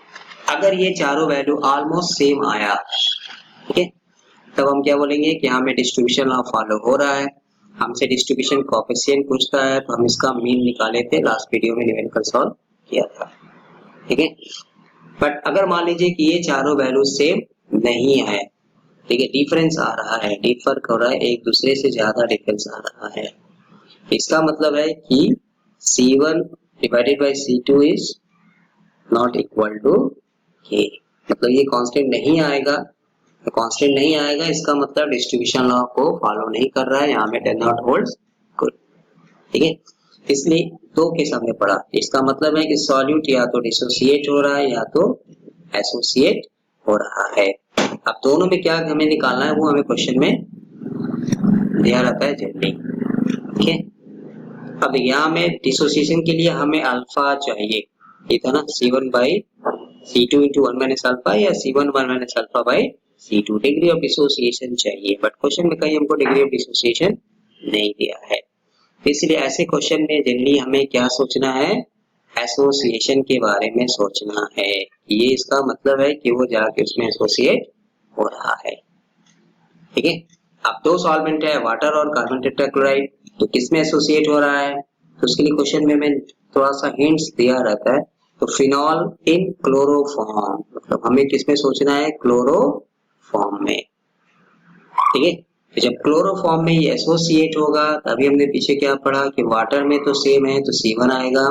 S1: अगर ये चारों वैल्यू ऑलमोस्ट सेम आया, ठीक है, तब हम क्या बोलेंगे कि हमें डिस्ट्रीब्यूशन लॉ फॉलो हो रहा है। हमसे डिस्ट्रीब्यूशन कोएफिशिएंट पूछता है तो हम इसका मीन निकाले थे, लास्ट वीडियो में न्यूमेरिकल सॉल्व किया था, ठीक है। बट अगर मान लीजिए कि ये चारों वैल्यू सेम नहीं है, ठीक है, डिफरेंस आ रहा है, डिफर हो रहा है, एक दूसरे से ज्यादा डिफरेंस आ रहा है, इसका मतलब है कि C1 divided by C2 is not equal to K। मतलब ये कांस्टेंट नहीं आएगा, तो कांस्टेंट नहीं आएगा इसका मतलब डिस्ट्रीब्यूशन लॉ को फॉलो नहीं कर रहा है, यहाँ पे डज नॉट होल्ड्स गुड, ठीक है। इसलिए दो केस हमने पढ़ा, इसका मतलब है कि सॉल्यूट या तो डिसोसिएट हो रहा है या तो एसोसिएट हो रहा है। अब दोनों में क्या हमें निकालना है वो हमें क्वेश्चन में दिया रहता है जनरली, ठीक है। अब यहाँ में डिसोसिएशन के लिए हमें अल्फा चाहिए, ये था ना C1 by C2 into 1 minus alpha या C1 1 minus alpha by C2, degree of dissociation चाहिए। बट क्वेश्चन में कहीं हमको डिग्री ऑफ डिसोसिएशन नहीं दिया है, इसलिए ऐसे क्वेश्चन में जनरली हमें क्या सोचना है, एसोसिएशन के बारे में सोचना है। ये इसका मतलब है कि वो जाके उसमें एसोसिएट हो रहा है, ठीक है। अब दो सॉल्वेंट है, वाटर और कार्बन टेट्राक्लोराइड, तो किसमें एसोसिएट हो रहा है, तो उसके लिए क्वेश्चन में मैं थोड़ा सा हिंट्स दिया रहता है। तो फिनॉल इन क्लोरोफॉर्म, मतलब हमें किसमें सोचना है, क्लोरोफॉर्म में, ठीक है। तो जब क्लोरोफॉर्म में ये एसोसिएट होगा, तभी हमने पीछे क्या पढ़ा कि वाटर में तो सेम है तो C1 आएगा,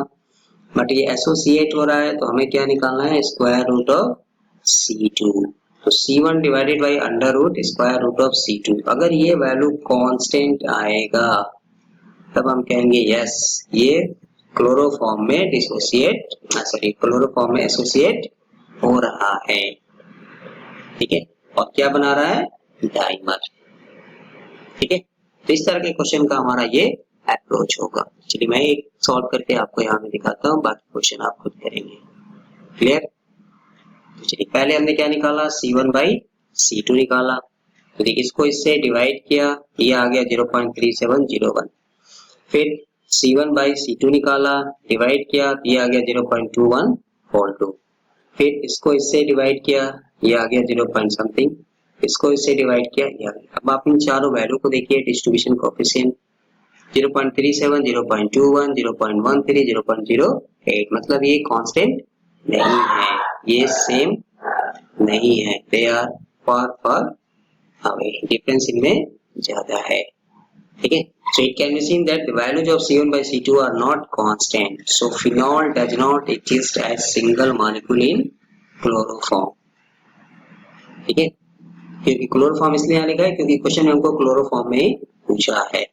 S1: बट ये एसोसिएट हो रहा है तो हमें क्या निकालना है, स्क्वायर रूट ऑफ C2। तो C1 divided by under root square root of C2। अगर ये वैल्यू कांस्टेंट आएगा तब हम कहेंगे यस ये क्लोरोफॉर्म में डिसोसिएट, सॉरी क्लोरोफॉर्म में एसोसिएट हो रहा है, ठीक है। और क्या बना रहा है, डाइमर, ठीक है। तो इस तरह के क्वेश्चन का हमारा ये अप्रोच होगा। चलिए मैं एक सॉल्व करके आपको यहाँ में दिखाता हूँ, बाकी क्वेश्चन आप खुद करेंगे, क्लियर। चलिए पहले हमने क्या निकाला, C1 बाई C2 निकाला, तो देखिए इसको इससे डिवाइड किया, ये आ गया 0.3701। फिर C1 बाई C2 निकाला, डिवाइड किया, ये आ गया 0.2142। फिर इसको इससे डिवाइड किया, ये आ गया 0 पॉइंट समथिंग, इसको इससे डिवाइड किया, ये आ गया। अब आप इन चारों वैल्यू को देखिए, डिस्ट्रीब्यूशन कोएफिशिएंट 0.37, 0.21, 0.13, 0.08, मतलब ये कांस्टेंट नहीं है, ये सेम नहीं है, they are far far away, difference इनमें ज्यादा है, ठीक है। So it can be seen that the values of C1 by C2 are not constant. So phenol does not exist as single molecule in chloroform, ठीक है। क्योंकि chloroform इसलिए आने का है क्योंकि क्वेश्चन में हमको क्लोरोफॉर्म में ही पूछा है,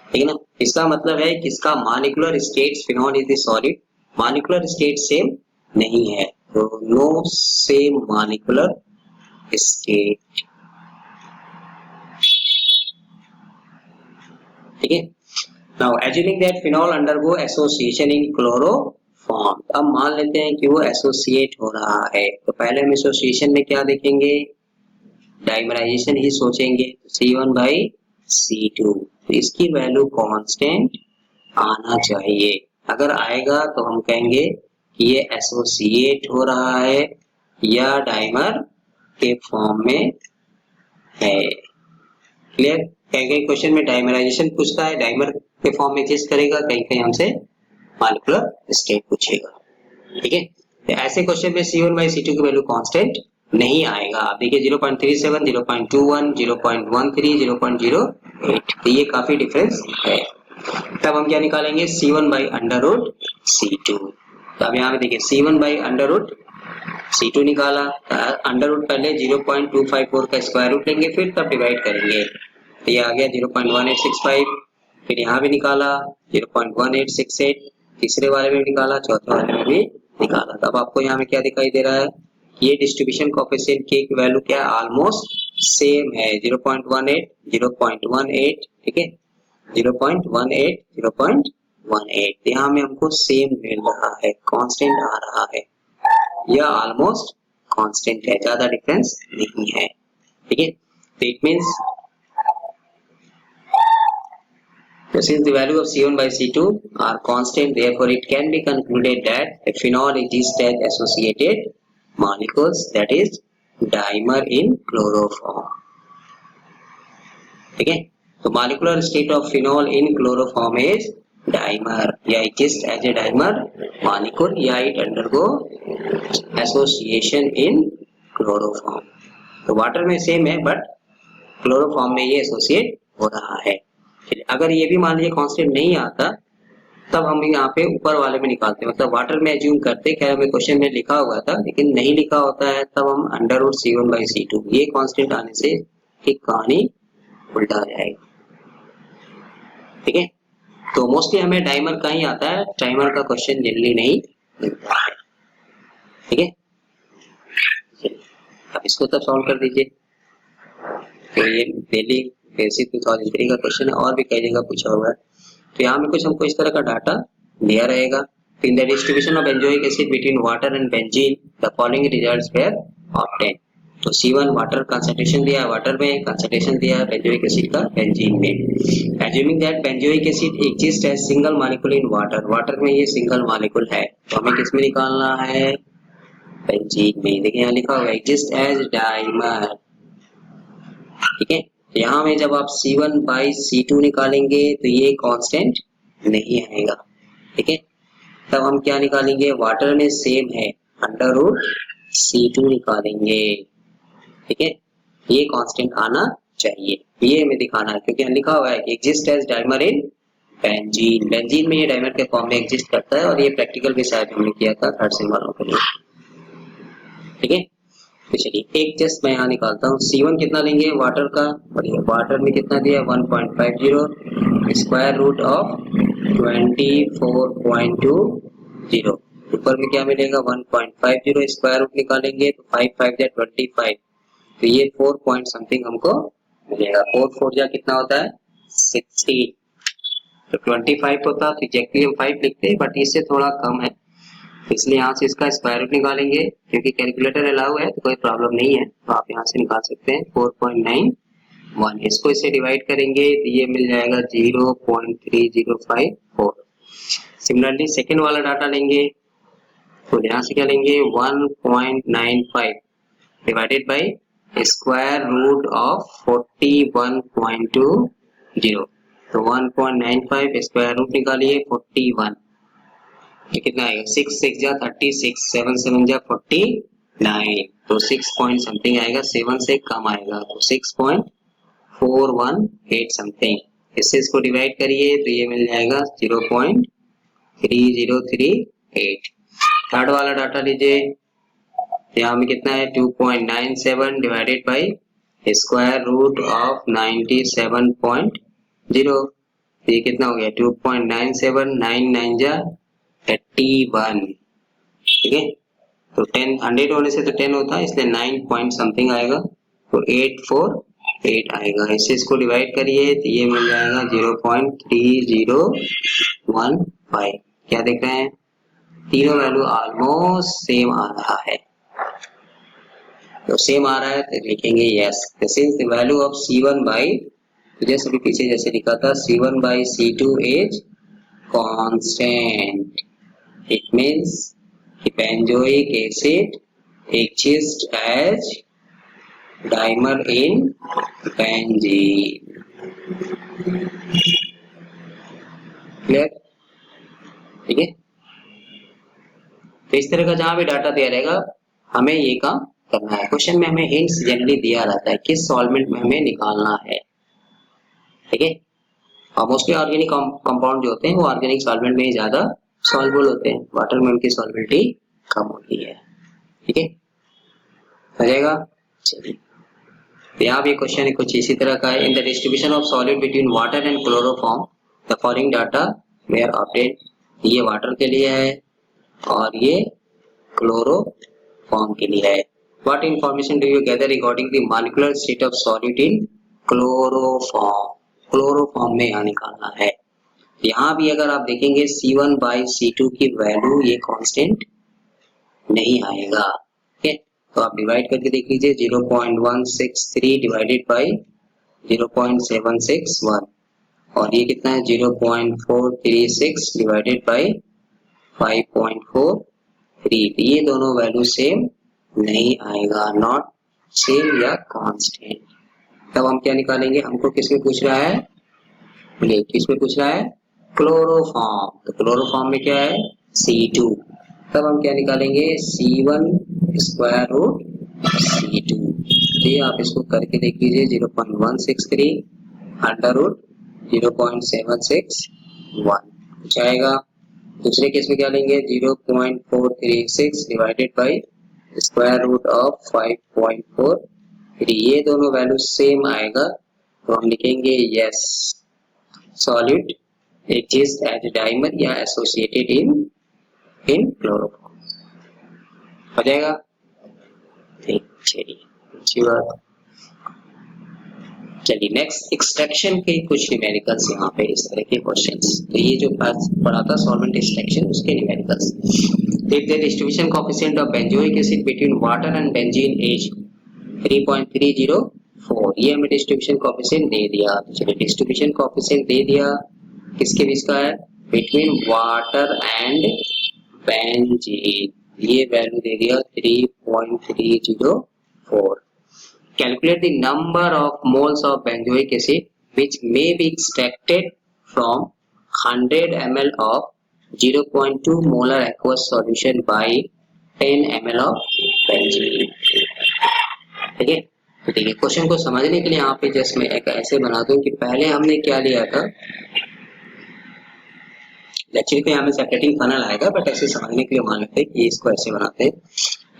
S1: ठीक है ना। इसका मतलब है कि इसका molecular state, phenol is the solid, molecular state same नहीं है, तो नो सेम मॉलिक्यूलर स्टेट, ठीक है। Now assuming that phenol undergo association in chloroform, अब मान लेते हैं कि वो एसोसिएट हो रहा है, तो पहले हम एसोसिएशन में क्या देखेंगे, डाइमराइजेशन ही सोचेंगे, C1 बाई C2, तो इसकी वैल्यू कांस्टेंट आना चाहिए। अगर आएगा तो हम कहेंगे कि ये एसोसिएट हो रहा है या डाइमर के फॉर्म में है, क्लियर। कहीं कहीं क्वेश्चन में डाइमराइजेशन पूछता है, डाइमर के फॉर्म में एग्जिस्ट करेगा, कहीं कहीं हमसे मॉलिक्यूलर स्टेट पूछेगा, ठीक है। तो ऐसे क्वेश्चन में C1 बाई C2 की वैल्यू कांस्टेंट नहीं आएगा। आप देखिए 0.37, 0.21, 0.13, 0.08, तो ये काफी डिफरेंस है। तब हम क्या निकालेंगे, C1 by under root C2। तो अब यहाँ पे देखिए C1 by under root C2 निकाला, अंडर रूट पहले 0.254 का स्क्वायर रूट लेंगे, फिर तब डिवाइड करेंगे, तो ये आ गया 0.1865। फिर यहाँ भी निकाला 0.1868, तीसरे वाले में निकाला, चौथे वाले में भी निकाला। तब आपको यहाँ में क्या दिखाई दे रहा है, ये डिस्ट्रीब्यूशन कोएफिशिएंट की वैल्यू क्या है, ऑलमोस्ट सेम है, 0.18, 0.18, ठीक है, 0.18, 0.18, यहाँ में हमको सेम मिल रहा है, कांस्टेंट आ रहा है, यह ऑलमोस्ट कांस्टेंट है, ज्यादा डिफरेंस नहीं है, ठीक है, तो it means since the value of C1 by C2 are constant, therefore it can be concluded that a phenol exists as associated molecules, that is dimer in chloroform. ठीक है, तो molecular state of phenol in chloroform is dimer, या exists as a dimer molecule, या it undergo association in chloroform. तो water में same है but chloroform में ये एसोसिएट हो रहा है। अगर ये भी मान लीजिए कांस्टेंट नहीं आता तब हम यहाँ पे ऊपर वाले में निकालते हैं, मतलब वाटर में एज्यूम करते, खैर हमें क्वेश्चन में लिखा हुआ था लेकिन नहीं लिखा होता है, तब हम under root C1 by C2, ये कांस्टेंट आने से एक कहानी उल्टा हो जाएगी। ठीक है, तो मोस्टली हमें डाइमर का ही आता है, टाइमर का क्वेश्चन जनरली नहीं मिलता है। ठीक है, अब इसको तब सॉल्व कर दीजिए। तो ये डेली बेसिक 2003 का क्वेश्चन है और भी कई जगह पूछा हुआ है। तो यहाँ में कुछ हमको इस तरह का डाटा दिया रहेगा। In the distribution of benzoic acid between water and benzene the following results were obtain. तो C1 वाटर कंसंट्रेशन दिया है वाटर में, कंसंट्रेशन दिया है बेंजोइक एसिड का बेंजीन में। Assuming that benzoic acid exist as single molecule in water, water में ये सिंगल मॉलिक्यूल है, तो हमें किस में निकालना है, बेंजीन में। देखिए यहाँ लिखा हुआ है एग्जिस्ट एज डाइमर। ठीक है, यहाँ में जब आप C1 बाई C2 निकालेंगे तो ये कांस्टेंट नहीं आएगा। ठीक है, तब हम क्या निकालेंगे, वाटर में सेम है अंडर रूट C2 निकालेंगे। ठीक है, ये कांस्टेंट आना चाहिए, ये हमें दिखाना है क्योंकि यहाँ लिखा हुआ है exist as dimer in benzene, benzene में ये डाइमर के फॉर्म में एग्जिस्ट करता है और ये प्रैक्टिकल भी शायद हमने किया था थर्ड सेम वालों के लिए। ठीक है, तो चलिए एक जस्ट मैं यहाँ निकालता हूँ। C1 कितना लेंगे वाटर का, बढ़िया, वाटर में कितना दिया 1.50 स्क्वायर रूट ऑफ 24.20, ऊपर में क्या मिलेगा 1.50 स्क्वायर रूट निकालेंगे तो 5 5 जा 25, तो ये 4 पॉइंट समथिंग हमको मिलेगा। 4 4 जा कितना होता है 60, तो 25 होता तो एग्जैक्टली हम 5 लिखते हैं बट इससे थोड़ा कम है, इसलिए यहाँ से इसका स्क्वायर रूट निकालेंगे, क्योंकि कैलकुलेटर अलाउ है तो कोई प्रॉब्लम नहीं है, तो आप यहाँ से निकाल सकते हैं 4.91। इसको इससे डिवाइड करेंगे तो ये मिल जाएगा 0.3054। सिमिलरली सेकेंड वाला डाटा लेंगे तो यहाँ से क्या लेंगे 1.95 divided by square root of 41.20, तो 1.95 स्क्वायर रूट निकालिए 41, तो कितना आएगा 6 6 जा 36, 7 7 जा 49, तो 6 पॉइंट समथिंग आएगा, 7 से कम आएगा तो 6.418 समथिंग। इससे इसको डिवाइड करिए तो ये मिल जाएगा 0.3038। थर्ड वाला डाटा लीजिए, यहाँ में कितना है 2.97 divided by square root of 97.0, ये कितना हो गया 2.97, 9 9 जा 31। ठीक है, तो 10 100 होने से तो 10 होता है, इसलिए 9 पॉइंट समथिंग आएगा, तो 848 आएगा। इससे इसको डिवाइड करिए तो ये मिल जाएगा 0.3015। क्या देख रहे हैं, तीनों वैल्यू ऑलमोस्ट सेम आ रहा है, तो सेम आ रहा है तो लिखेंगे yes. Since the value of C1 by, जैसे भी पीछे जैसे लिखा था C1 by C2 is constant, it means benzoic acid exists as dimer in benzene। Clear, ठीक है, तो इस तरह का जहां भी डाटा दिया रहेगा हमें ये काम करना है। क्वेश्चन में हमें हिंट्स जनरली दिया रहता है किस सॉल्वेंट में हमें निकालना है। ठीक है, और मोस्टली ऑर्गेनिक कंपाउंड जो होते हैं वो ऑर्गेनिक सॉल्वेंट में ही ज्यादा सॉल्युबल होते हैं, वाटर में उनकी सॉल्युबिलिटी कम होती है। ठीक है, हो जाएगा। चलिए, तो यहाँ भी क्वेश्चन कुछ इसी तरह का है। In the distribution of solid between water and chloroform the following data were obtained, ये वाटर के लिए है और ये क्लोरोफॉर्म के लिए है। What information do you gather regarding the molecular state of solid in chloroform, chloroform में यहाँ निकालना है। यहाँ भी अगर आप देखेंगे C1 बाई C2 की वैल्यू ये कांस्टेंट नहीं आएगा। ठीक है, तो आप डिवाइड करके देख लीजिए 0.163 डिवाइडेड बाई 0.761 और ये कितना है 0.436 डिवाइडेड बाई 5.43। ये दोनों वैल्यू सेम नहीं आएगा, नॉट सेम या कांस्टेंट। तब हम क्या निकालेंगे, हमको किसमें पूछ रहा है, बोलिए किसमें पूछ रहा है, क्लोरोफॉर्म। तो क्लोरोफॉर्म में क्या है C2। तब हम क्या निकालेंगे C1 स्क्वायर रूट C2। ये आप इसको करके देख लीजिए 0.163 अंडर रूट 0.761 कुछ आएगा। दूसरे केस में क्या लेंगे 0.436 divided by square root of 5.43। ये दोनों वैल्यू सेम आएगा तो हम लिखेंगे yes solid exist as dimer या एसोसिएटेड इन क्लोरोफॉर्म। हो जाएगा ठीक, चलिए अच्छी बात। चलिए नेक्स्ट एक्सट्रैक्शन के कुछ न्यूमेरिकल्स यहाँ पे इस तरह के क्वेश्चंस। तो ये जो पढ़ा था सॉल्वेंट एक्सट्रैक्शन उसके numericals. Take the distribution coefficient of benzoic acid between water and benzene is 3.304। ये हमें डिस्ट्रीब्यूशन कोएफिशिएंट दे दिया। चलिए डिस्ट्रीब्यूशन कोएफिशिएंट दे दिया किसके बीच का है, बिटवीन वाटर एंड बेंजीन। ये वैल्यू दे दिया 3.304। Calculate the number of moles of benzoic acid which may be extracted from 100 ml of 0.2 molar aqueous solution by 10 ml of benzene। ठीक है, तो देखिए क्वेश्चन को समझने के लिए यहाँ पे जस्ट मैं एक ऐसे बना दूं कि पहले हमने क्या लिया था, एक्चुअली तो यहाँ में सेपरेटिंग फनल आएगा बट ऐसे समझने के लिए मान लेते हैं कि इसको ऐसे बनाते हैं।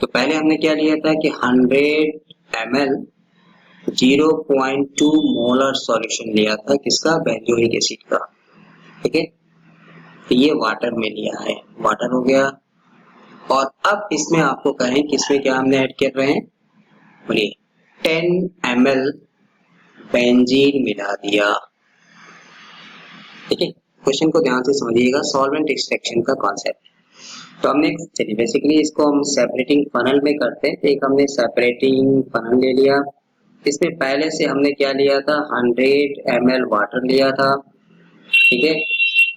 S1: तो पहले हमने क्या लिया था कि 100 ml 0.2 मोलर सॉल्यूशन लिया था किसका, बेंजोइक एसिड का। ठीक है, तो ये वाटर में लिया है, वाटर हो गया। और अब इसमें आपको कहें कि इसमें क्या हमने ऐड कर रहे हैं, बोलिए 10 ml बेंजीन मिला दिया। ठीक है, क्वेश्चन को ध्यान से समझिएगा, सॉल्वेंट एक्सट्रैक्शन का कॉन्सेप्ट। तो हमने चलिए बेसिकली इसको हम सेपरेटिंग फनल में करते हैं। एक हमने सेपरेटिंग फनल ले लिया, इसमें पहले से हमने क्या लिया था 100 ml वाटर लिया था। ठीक है,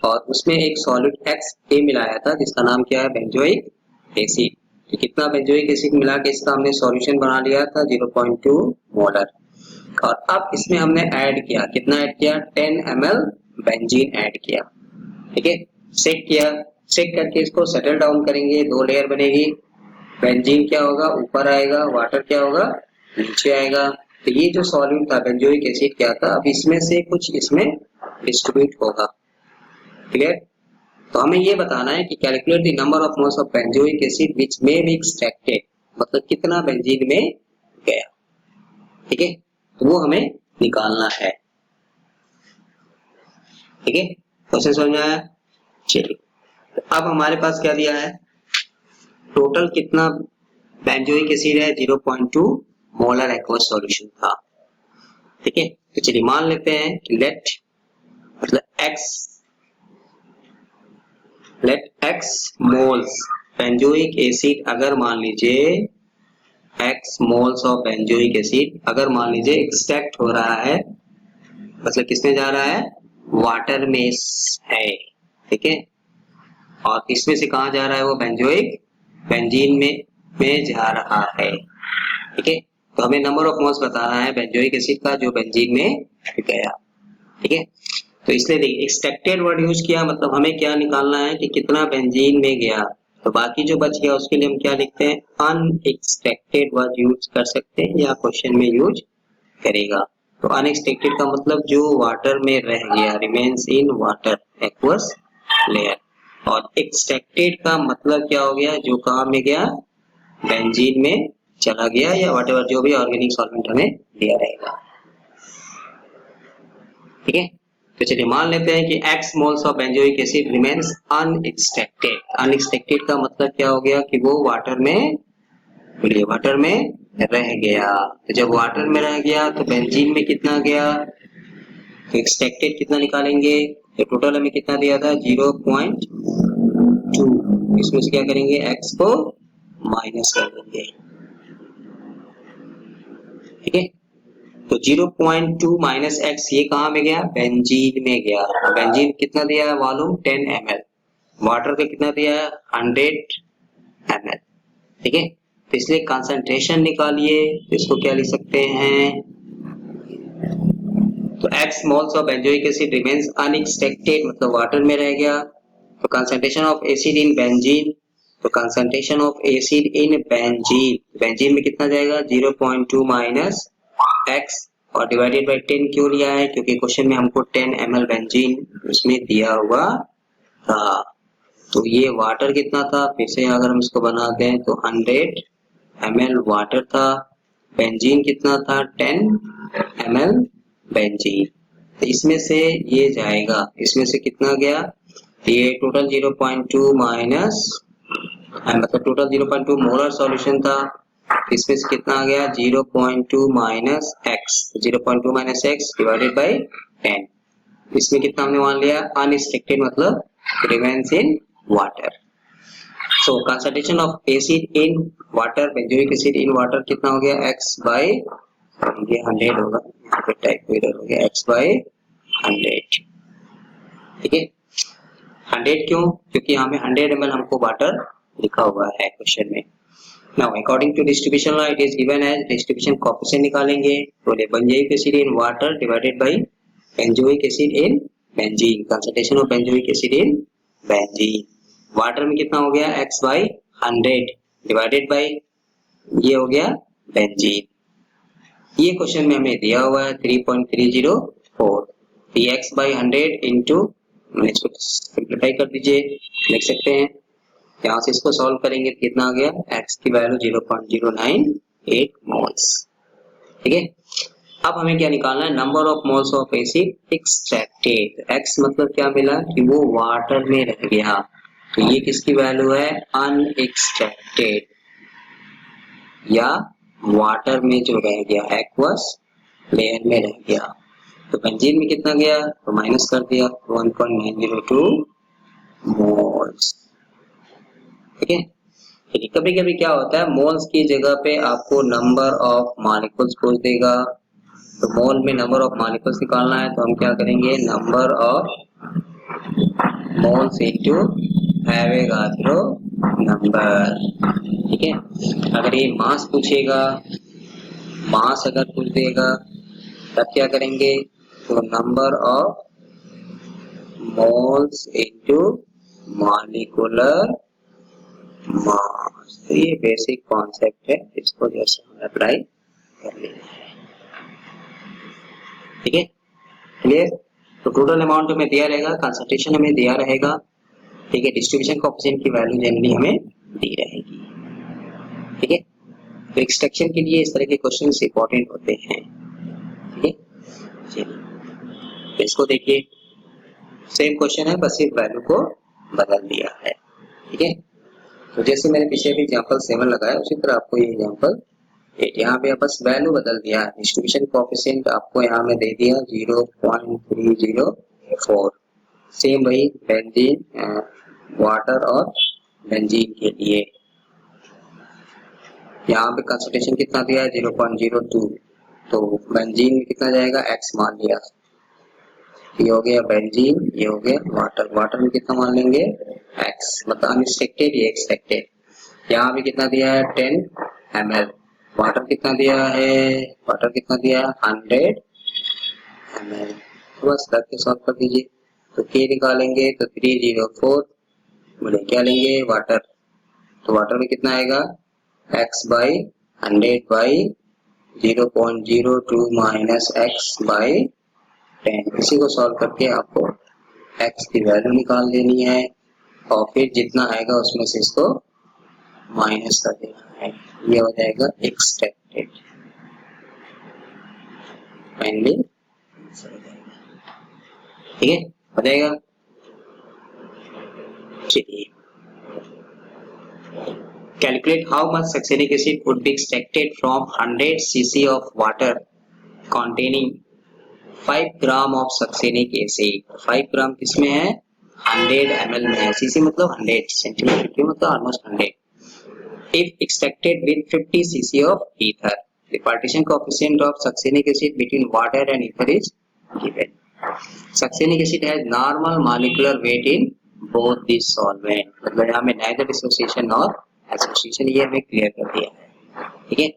S1: और उसमें एक सॉलिड XA मिलाया था जिसका नाम क्या है, बेंजोइक एसिड। तो कितना बेंजोइक एसिड मिला के इसका हमने सॉल्यूशन बना लिया था 0.2 मोलर। और अब इसमें हमने ऐड किया, कितना ऐड किया, 10 ml बेंजीन ऐड किया। ठीक है, सेक किया, सेक करके इसको सेटल डाउन करेंगे, 2 लेयर बनेगी। बेंजीन क्या होगा, ऊपर आएगा, वाटर क्या होगा, नीचे आएगा। तो ये जो सॉल्यूट था बेंजोइक एसिड क्या था, अब इसमें से कुछ इसमें डिस्ट्रीब्यूट होगा। क्लियर, तो हमें ये बताना है कि calculate the number of moles of benzoic acid which may be extracted, मतलब कितना बेंजीन में गया। ठीक है, तो वो हमें निकालना है। ठीक है, क्वेश्चन समझ में आया। चलिए अब हमारे पास क्या दिया है, टोटल कितना बेंजोइक एसिड है, 0.2 मोलर एक्वस सॉल्यूशन था। ठीक है, तो चलिए मान लेते हैं कि let x moles benzoic acid, अगर मान लीजिए x moles of benzoic acid अगर मान लीजिए एक्सट्रैक्ट हो रहा है, मतलब किसमें जा रहा है, वाटर में है। ठीक है, और इसमें से कहा जा रहा है, वो बेंजीन में जा रहा है। ठीक है, तो हमें नंबर ऑफ मोल्स बताना है बेंजोइक एसिड का जो बेंजीन में गया। ठीक है, तो इसलिए देखिए एक्सट्रैक्टेड वर्ड यूज किया, मतलब हमें क्या निकालना है कि कितना बेंजीन में गया। तो बाकी जो बच गया उसके लिए हम क्या लिखते हैं, अनएक्सट्रैक्टेड वर्ड यूज कर सकते हैं या क्वेश्चन में यूज करेगा। तो अनएक्सट्रैक्टेड का मतलब जो वाटर में रह गया, remains in water aqueous layer. और एक्सट्रैक्टेड का मतलब क्या हो गया, जो कहाँ में गया, बेंजीन में चला गया या व्हाटएवर जो भी ऑर्गेनिक सॉल्वेंट हमें दिया रहेगा। ठीक है, तो चलिए मान लेते हैं कि x moles of benzoic acid remains unextracted. Unextracted का मतलब क्या हो गया कि वो वाटर में रह गया। तो जब वाटर में रह गया तो बेंजीन में कितना गया, तो एक्सट्रैक्टेड कितना निकालेंगे, तो टोटल हमें कितना दिया था 0.2। इसमें से क्या करेंगे, x को माइनस कर देंगे। तो 0.2 माइनस एक्स ये कहाँ में गया, बेंजीन में गया। बेंजीन कितना दिया है वॉल्यूम 10 ml, वाटर का कितना दिया है 100 ml, ठीक है। तो इसलिए कंसंट्रेशन निकालिए, तो इसको क्या लिख सकते हैं, तो x moles of benzoic acid remains unextracted, मतलब वाटर में रह गया। तो concentration of acid in benzene, तो concentration of acid in benzene, benzene में कितना जाएगा 0.2 माइनस x और डिवाइडेड बाय 10 क्यों लिया है, क्योंकि क्वेश्चन में हमको 10 ml बेंजीन उसमें दिया हुआ था। तो ये वाटर कितना था, फिर से अगर हम इसको बना दें तो 100 ml वाटर था, बेंजीन कितना था 10 ml बेंजीन। तो इसमें से ये जाएगा, इसमें से कितना गया, ये टोटल 0.2 माइनस, मतलब टोटल 0.2 मोलर सॉल्यूशन था, इसमें से कितना आ गया 0.2 minus x, 0.2 minus x divided by 10, इसमें कितना हमने मान लिया अनरिस्ट्रिक्टेड, मतलब remains in water. So concentration of acid in water, benzoic acid in water कितना हो गया x बाय, ये 100 होगा, टाइप एरर हो गया, x बाय 100, ठीक है। 100 क्यों, क्योंकि यहाँ पे 100 ml हमको वाटर लिखा हुआ है क्वेश्चन में। Now according to distribution law it is given as distribution coefficient निकालेंगे, तो benzoic acid in water divided by benzoic acid in benzene, concentration of benzoic acid in benzene, water में कितना हो गया x by 100 डिवाइडेड by ये हो गया benzene. ये क्वेश्चन में हमें दिया हुआ है 3.304, x by 100 इंटू, इसको सिंप्लीफाई कर दीजिए, लिख सकते हैं यहाँ से, इसको सॉल्व करेंगे कितना आ गया, x की वैल्यू 0.098 मोल्स, ठीक है। अब हमें क्या निकालना है, number of moles of acid extracted, x मतलब क्या मिला कि वो वाटर में रह गया, तो ये किसकी वैल्यू है अनएक्सट्रैक्टेड, या वाटर में जो रह गया एक्वस लेयर में रह गया। तो बेंजीन में कितना गया, तो माइनस कर दिया 1.902 मोल्स, ठीक है। कभी कभी क्या होता है मोल्स की जगह पे आपको नंबर ऑफ मॉलिक्यूल्स पूछ देगा, तो मोल में नंबर ऑफ मॉलिक्यूल्स निकालना है, तो हम क्या करेंगे number of moles into Avogadro number, ठीक है। अगर ये मास पूछेगा, मास अगर पूछ देगा तब क्या करेंगे, तो number of moles into molecular mass, ये बेसिक कॉन्सेप्ट है, इसको जैसे हम अप्लाई कर लेना है, ठीक है, क्लियर। तो टोटल अमाउंट हमें दिया रहेगा, कंसंट्रेशन हमें दिया रहेगा, ठीक है, डिस्ट्रीब्यूशन कोएफिशिएंट की वैल्यू जनरली हमें दी रहेगी, ठीक है। तो एक्सट्रैक्शन के लिए इस तरह के क्वेश्चंस इंपॉर्टेंट होते हैं, ठीक है। चलिए इसको देखिए, सेम क्वेश्चन है, बस सिर्फ वैल्यू को बदल दिया है, ठीक है। तो जैसे मैंने पीछे भी एग्जांपल 7 लगाया, उसी तरह आपको ये एग्जांपल 8, यहाँ पे बस वैल्यू बदल दिया है, डिस्ट्रीब्यूशन कोएफिशिएंट आपको यहाँ में दे दिया 0.304, सेम वही बेंजीन, वाटर और बेंजीन के लिए यहाँ पे कंसंट्रेशन कितना दिया है 0.02, तो बेंजीन में कितना जाएगा x मान लिया, ये हो गया बेंजीन, ये हो गया वाटर, वाटर में कितना मान लेंगे x, मतलब अनरिस्ट्रिक्टेड ये एक्सट्रैक्टेड। यहाँ पे कितना दिया है 10 ml, वाटर कितना दिया है, वाटर कितना दिया है 100 ml, तो बस करके सॉल्व कर दीजिए, तो k निकालेंगे तो 304, बोले क्या लेंगे वाटर, तो वाटर में कितना आएगा x by 100 by 0.02 minus x by 10, इसी को सॉल्व करके आपको x की वैल्यू निकाल देनी है, और फिर जितना आएगा उसमें से इसको माइनस कर देना है, ये हो जाएगा एक्सट्रैक्टेड, फाइनली ठीक है, हो जाएगा। चलिए calculate how much succinic acid would be extracted from 100 cc of water containing 5 gram of succinic acid, 5 ग्राम किसमें है 100 ml में है, cc मतलब 100, सेंटीमीटर क्यूब मतलब almost 100, if extracted with 50 cc of ether, The partition coefficient of succinic acid between water and ether is given. Succinic acid has normal molecular weight in both the solvent. मतलब यहाँ में neither dissociation और association, ये हमें clear कर दिया है, ठीक है।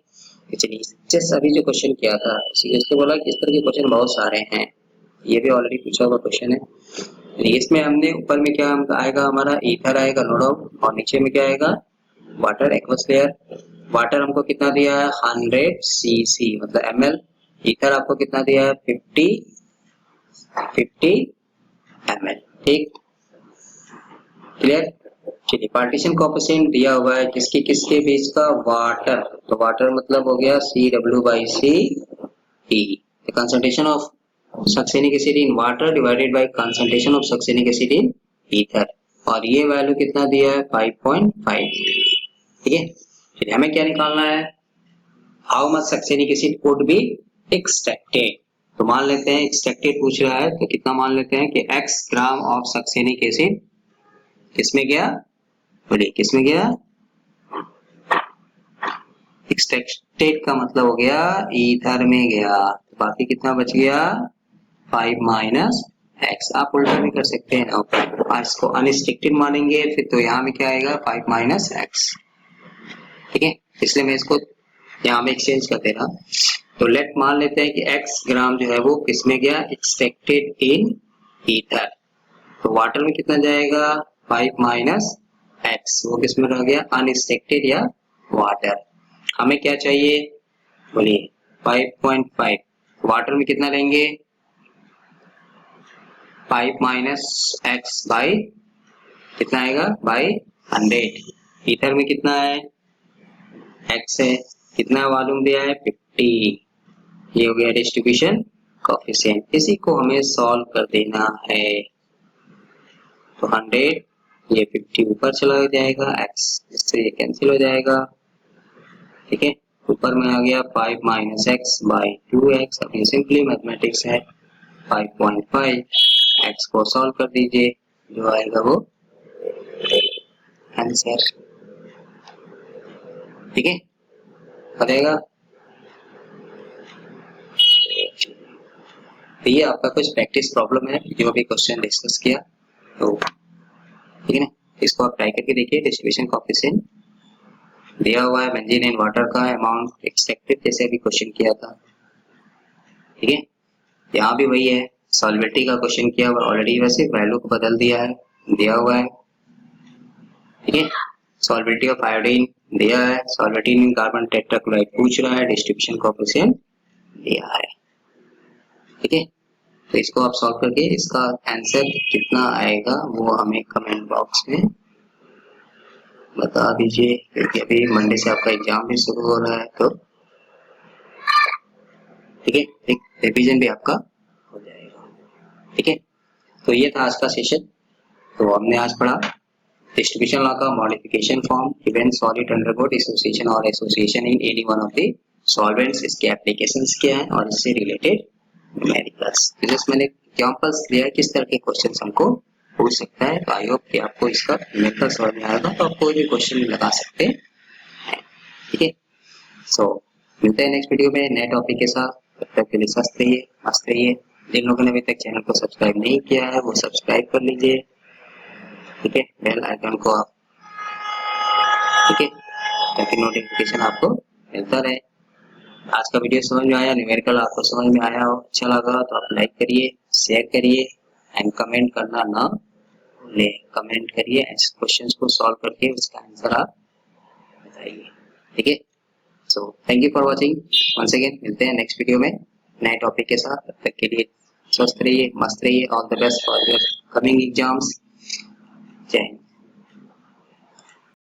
S1: चलिए जस्ट अभी जो क्वेश्चन किया था इसको बोला कि इस तरह के क्वेश्चन बहुत सारे हैं, ये भी ऑलरेडी पूछा हुआ क्वेश्चन है। इसमें हमने ऊपर में क्या आएगा, हमारा ईथर आएगा नो डाउट, और नीचे में क्या आएगा, वाटर एक्वस लेयर। वाटर हमको कितना दिया है 100 cc मतलब ml, ईथर आपको कितना दिया है 50 ml, ठीक, क्लियर। चलिए पार्टीशन कोएफिशिएंट दिया हुआ है किसके किसके बीच का, वाटर, तो वाटर मतलब हो गया CW/CE, concentration of succinic acid in water divided by concentration of succinic acid in ether, और ये वैल्यू कितना दिया है 5.5, ठीक है। फिर हमें क्या निकालना है, how much succinic acid could be extracted, तो मान लेते हैं एक्सट्रैक्टेड पूछ रहा है तो कितना मान लेते हैं कि x gram of succinic acid किसमें गया, बोलिए किसमें गया, एक्सट्रैक्टेड का मतलब हो गया ईथर में गया, तो बाकी कितना बच गया 5 - x, आप उल्टा भी कर सकते हैं ना, इसको अनरिस्ट्रिक्टेड मानेंगे फिर तो यहाँ में क्या आएगा 5 - x, ठीक है, इसलिए मैं इसको यहाँ में एक्सचेंज कर दे रहा। तो लेट मान लेते हैं कि x ग्राम जो है वो किसमें गया, एक्सट्रैक्टेड इन ईथर, तो वाटर में कितना जाएगा 5 - x, वो किसमें रह गया अनरिस्ट्रिक्टेड या वाटर। हमें क्या चाहिए, बोलिए 5.5, वाटर में कितना लेंगे 5 - x बाई कितना आएगा बाई 100, ईथर में कितना है x है, कितना वॉल्यूम दिया है 50, ये हो गया डिस्ट्रीब्यूशन कोएफिशिएंट, इसी को हमें सॉल्व कर देना है। तो 100 ये 50 ऊपर चला जाएगा, x इससे ये कैंसिल हो जाएगा, ठीक है, ऊपर में आ गया 5 - x बाई 2x, अपनी सिंपली मैथमेटिक्स है 5.5, x को सॉल्व कर दीजिए, जो आएगा वो आंसर, ठीक है, बनेगा। तो ये आपका कुछ प्रैक्टिस प्रॉब्लम है, जो भी क्वेश्चन डिस्कस किया, तो ठीक है ना, इसको आप ट्राई करके देखिए। डिस्ट्रीब्यूशन कोएफिशिएंट दिया हुआ है, बेंजीन एंड वाटर का अमाउंट एक्सट्रैक्टेड जैसे अभी क्वेश्चन किया था, ठीक है, यहाँ भी वही है, सॉल्वेबिलिटी का क्वेश्चन किया हुआ ऑलरेडी, वैसे वैल्यू को बदल दिया है, दिया हुआ है, ठीक है, सॉल्वेबिलिटी ऑफ आयोडीन दिया है, सॉल्वेबिलिटी इन कार्बन टेट्राक्लोराइड पूछ रहा है, डिस्ट्रीब्यूशन कोएफिशिएंट दिया है, ठीक है। तो इसको आप सॉल्व करके इसका आंसर कितना आएगा वो हमें कमेंट बॉक्स में बता दीजिए, क्योंकि अभी मंडे से आपका एग्जाम भी शुरू हो रहा है, तो ठीक है, एक रिवीजन भी आपका हो जाएगा, ठीक है। तो ये था आज का सेशन, तो हमने आज पढ़ा डिस्ट्रीब्यूशन लॉ का modification form, event solid undergo dissociation और association in any one of the solvents, इसके एप्लीकेशंस क्या हैं और इससे रिलेटेड न्यूमेरिकल्स, जैसे मैंने एग्जांपल्स लिया है किस तरह के क्वेश्चंस हमको पूछ सकता है, तो आई होप कि आपको इसका न्यूमेरिकल समझ में आएगा, तो आप कोई भी क्वेश्चन लगा सकते हैं, ठीक है। सो मिलते हैं नेक्स्ट वीडियो में नए टॉपिक के साथ, तब तक के लिए स्वस्थ रहिए, मस्त रहिए। जिन लोगों ने अभी तक चैनल को सब्सक्राइब नहीं किया है वो सब्सक्राइब कर लीजिए, ठीक है, बेल आइकन को आप, ठीक है, ताकि नोटिफिकेशन आपको मिलता रहे। आज का वीडियो समझ में आया, न्यूमेरिकल आपको समझ में आया हो, अच्छा लगा तो आप लाइक करिए, शेयर करिए एंड कमेंट करना ना भूलिए, कमेंट करिए, ऐसे क्वेश्चंस को सॉल्व करके उसका आंसर आप बताइए, ठीक है। So thank you for watching once again, मिलते हैं नेक्स्ट वीडियो में नए टॉपिक के साथ, तब तक के लिए स्वस्थ रहिए, मस्त रहिए, all the best for your coming exams.